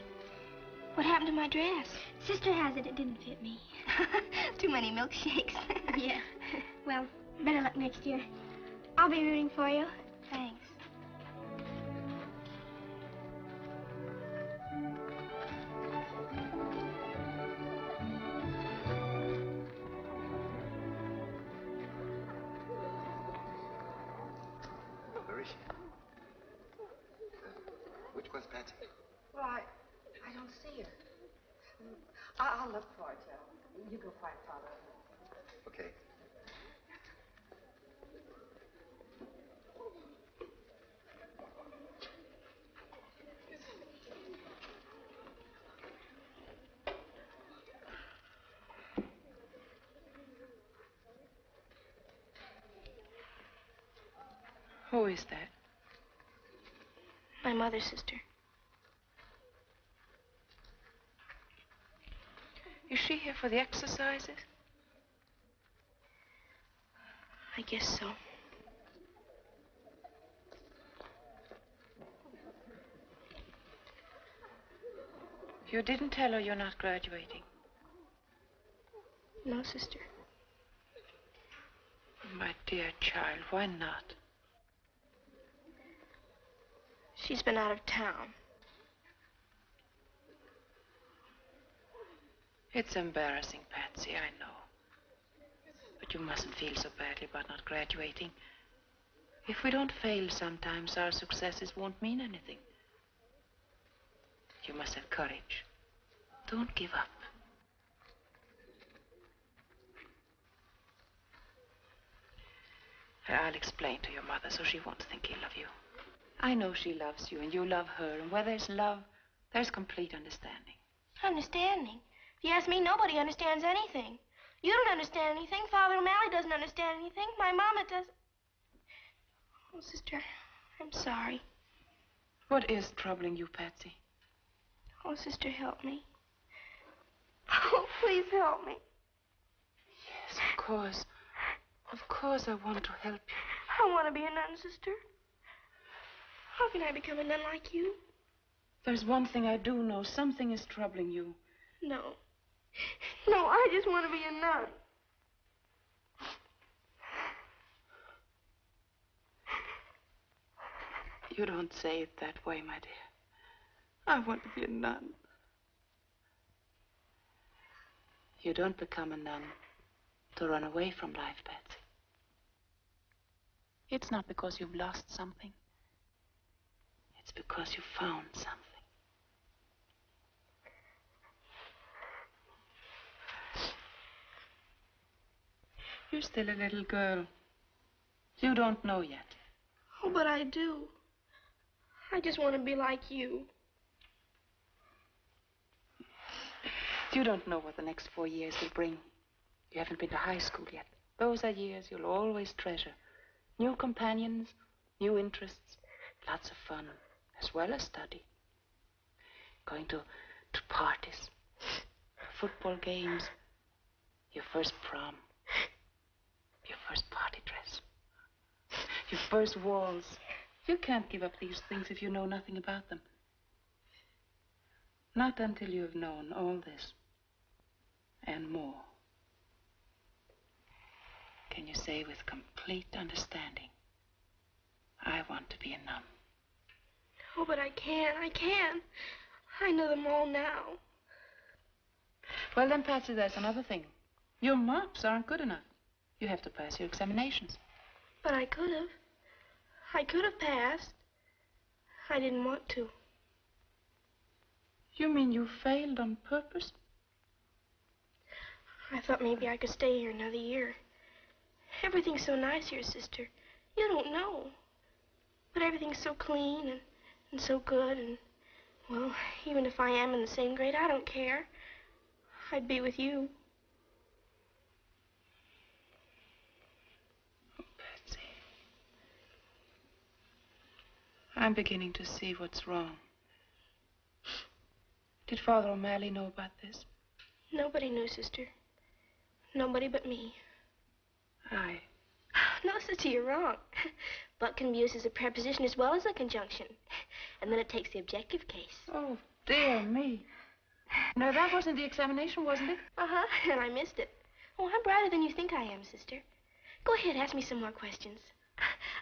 What happened to my dress? Sister has it. It didn't fit me. Too many milkshakes. Yeah. Well, better luck next year. I'll be rooting for you. Thanks. Where is she? Which one's Patsy? Well, I don't see her. I'll look for her, Joe. You go find Father. Okay. Who is that? My mother's sister. Is she here for the exercises? I guess so. You didn't tell her you're not graduating. No, sister. My dear child, why not? She's been out of town. It's embarrassing, Patsy, I know. But you mustn't feel so badly about not graduating. If we don't fail sometimes, our successes won't mean anything. You must have courage. Don't give up. I'll explain to your mother so she won't think ill of you. I know she loves you and you love her, and where there's love, there's complete understanding. Understanding? If you ask me, nobody understands anything. You don't understand anything. Father O'Malley doesn't understand anything. My mama doesn't. Oh, sister, I'm sorry. What is troubling you, Patsy? Oh, sister, help me. Oh, please help me. Yes, of course. Of course I want to help you. I want to be a nun, sister. How can I become a nun like you? There's one thing I do know. Something is troubling you. No. No, I just want to be a nun. You don't say it that way, my dear. I want to be a nun. You don't become a nun to run away from life, Patsy. It's not because you've lost something. It's because you found something. You're still a little girl. You don't know yet. Oh, but I do. I just want to be like you. You don't know what the next 4 years will bring. You haven't been to high school yet. Those are years you'll always treasure. New companions, new interests, lots of fun, as well as study. Going to parties, football games, your first prom, your first party dress, your first waltz. You can't give up these things if you know nothing about them. Not until you've known all this and more. Can you say with complete understanding, I want to be a nun? Oh, but I can't. I know them all now. Well, then, Patsy, there's another thing. Your marks aren't good enough. You have to pass your examinations. But I could have. I could have passed. I didn't want to. You mean you failed on purpose? I thought maybe I could stay here another year. Everything's so nice here, sister. You don't know. But everything's so clean and so good, and, well, even if I am in the same grade, I don't care. I'd be with you. Oh, Patsy. I'm beginning to see what's wrong. Did Father O'Malley know about this? Nobody knew, sister. Nobody but me. No, sister, you're wrong. But can be used as a preposition as well as a conjunction. And then it takes the objective case. Oh, dear me. No, that wasn't the examination, wasn't it? Uh-huh, and I missed it. Oh, I'm brighter than you think I am, sister. Go ahead, ask me some more questions.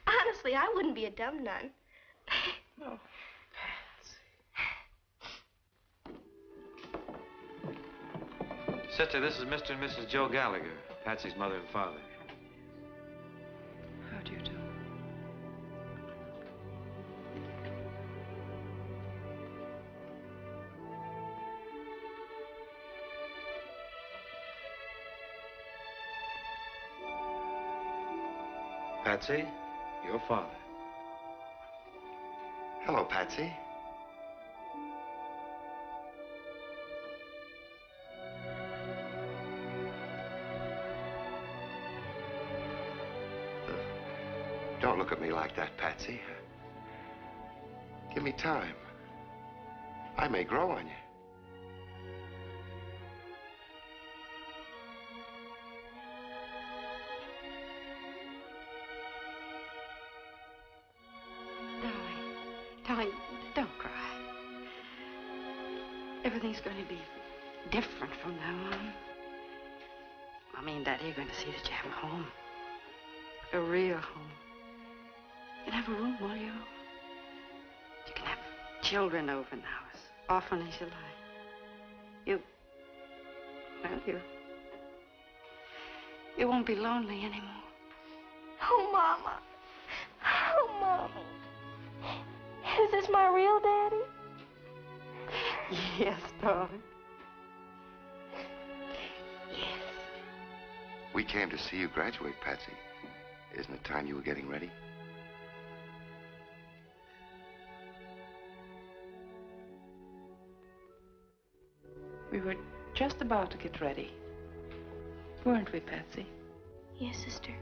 Honestly, I wouldn't be a dumb nun. Oh, Patsy. Sister, this is Mr. and Mrs. Joe Gallagher, Patsy's mother and father. How do you do? Patsy, your father. Hello, Patsy. Don't look at me like like that, Patsy. Give me time. I may grow on you. Darling, don't cry. Everything's going to be different from now on. Mommy and Daddy are going to see that you have a home. A real home. You can have a room, will you? You can have children over now as often as you like. You won't be lonely anymore. Oh, Mama. Oh, Mommy. Is this my real daddy? Yes, darling. We came to see you graduate, Patsy. Isn't it time you were getting ready? We were just about to get ready. Weren't we, Patsy? Yes, sister.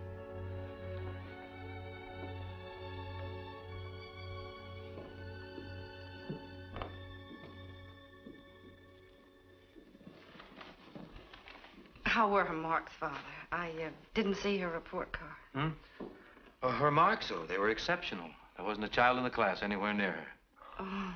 How were her marks, Father? I didn't see her report card. Her marks, oh, they were exceptional. There wasn't a child in the class anywhere near her. Oh.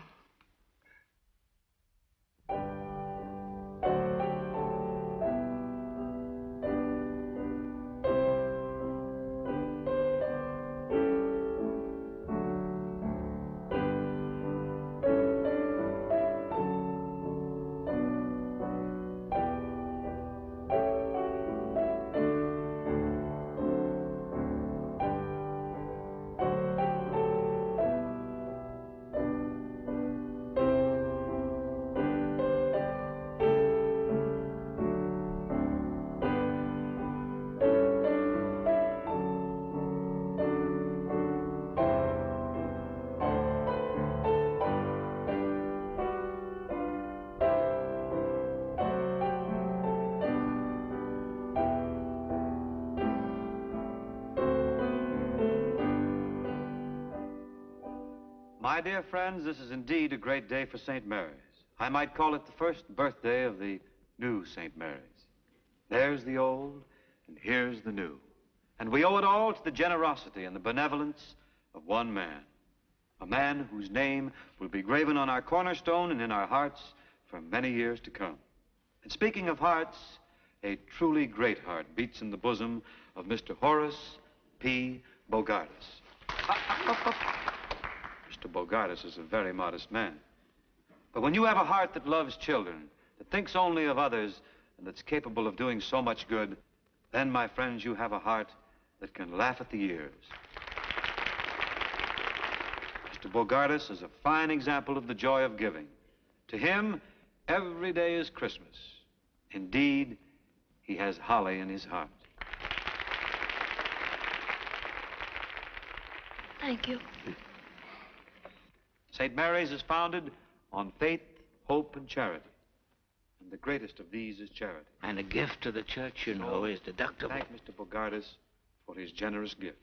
My dear friends, this is indeed a great day for St. Mary's. I might call it the first birthday of the new St. Mary's. There's the old, and here's the new. And we owe it all to the generosity and the benevolence of one man. A man whose name will be graven on our cornerstone and in our hearts for many years to come. And speaking of hearts, a truly great heart beats in the bosom of Mr. Horace P. Bogardus. Mr. Bogardus is a very modest man. But when you have a heart that loves children, that thinks only of others, and that's capable of doing so much good, then, my friends, you have a heart that can laugh at the years. Mr. Bogardus is a fine example of the joy of giving. To him, every day is Christmas. Indeed, he has holly in his heart. Thank you. St. Mary's is founded on faith, hope, and charity. And the greatest of these is charity. And a gift to the church, you know, is deductible. Thank Mr. Bogardus for his generous gift.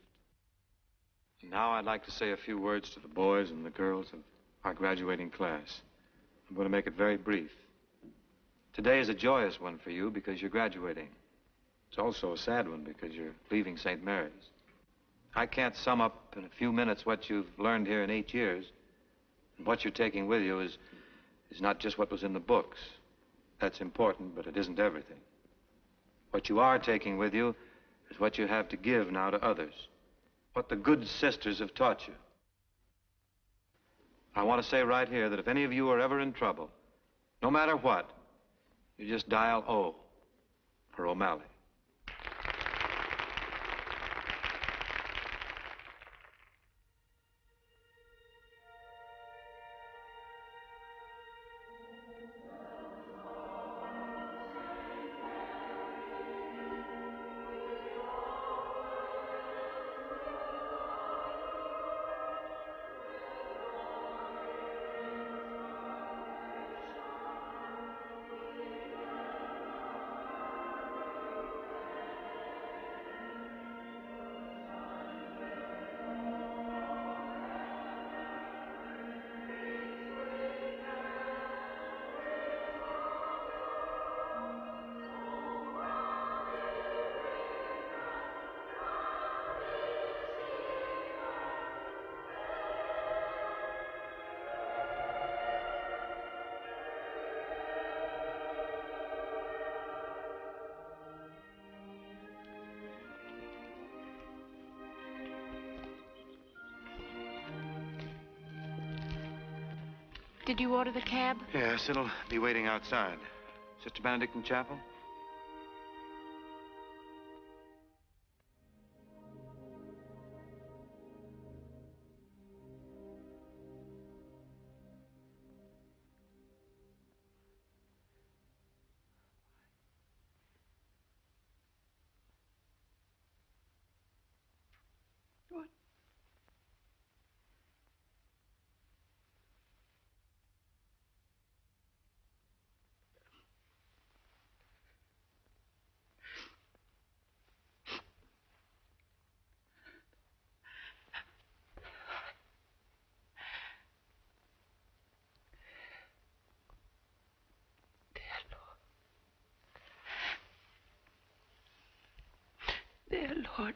And now I'd like to say a few words to the boys and the girls of our graduating class. I'm going to make it very brief. Today is a joyous one for you because you're graduating. It's also a sad one because you're leaving St. Mary's. I can't sum up in a few minutes what you've learned here in 8 years. And what you're taking with you is not just what was in the books. That's important, but it isn't everything. What you are taking with you is what you have to give now to others. What the good sisters have taught you. I want to say right here that if any of you are ever in trouble, no matter what, you just dial O for O'Malley. Did you order the cab? Yes, it'll be waiting outside. Sister Benedict in chapel? What? Dear Lord,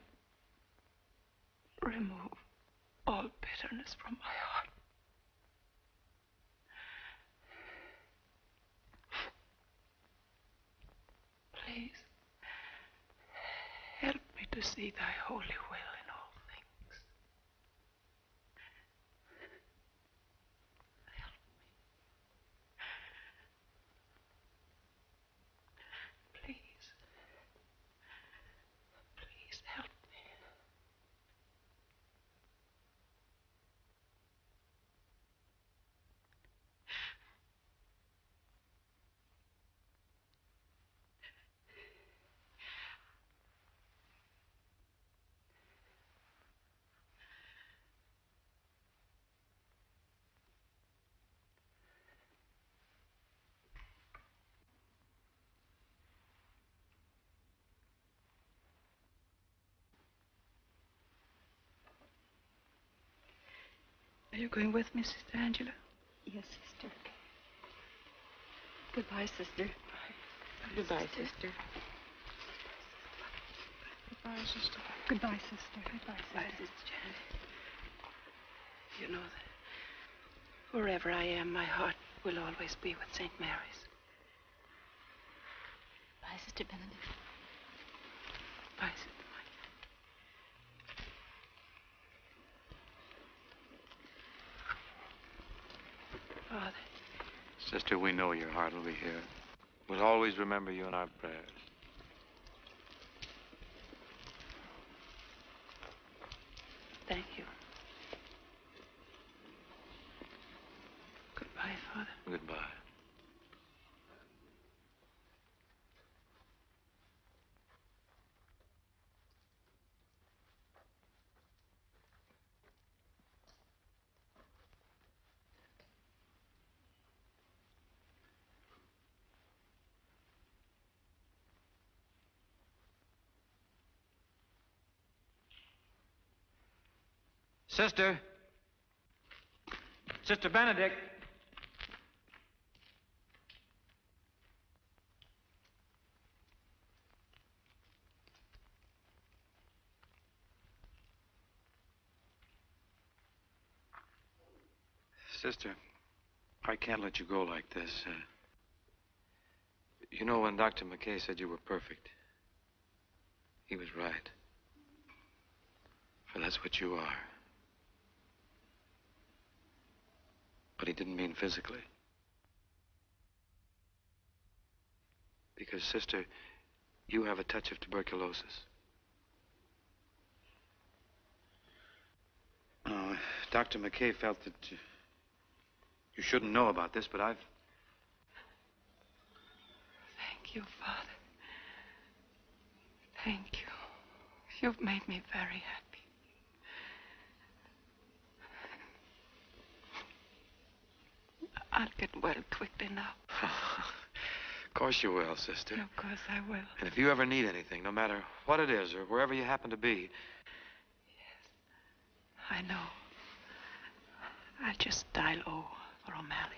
remove all bitterness from my heart. Please, help me to see thy holy will in all things. Help me. Please. Please help me. Are you going with me, Sister Angela? Yes, sister. Goodbye, sister. Goodbye, sister. Goodbye, sister. Goodbye, sister. Goodbye, Bye, Sister Janet. You know that wherever I am, my heart will always be with St. Mary's. Bye, Sister Benedict. Bye, Sister. Father. Sister, we know your heart will be here. We'll always remember you in our prayers. Thank you. Goodbye, Father. Goodbye. Sister. Sister Benedict. Sister, I can't let you go like this. You know, when Dr. McKay said you were perfect, he was right. For that's what you are. But he didn't mean physically. Because, sister, you have a touch of tuberculosis. Dr. McKay felt that you shouldn't know about this, but I've... Thank you, Father. Thank you. You've made me very happy. I'll get well quickly now. Of course you will, sister. Of course I will. And if you ever need anything, no matter what it is or wherever you happen to be... I know. I'll just dial O for O'Malley.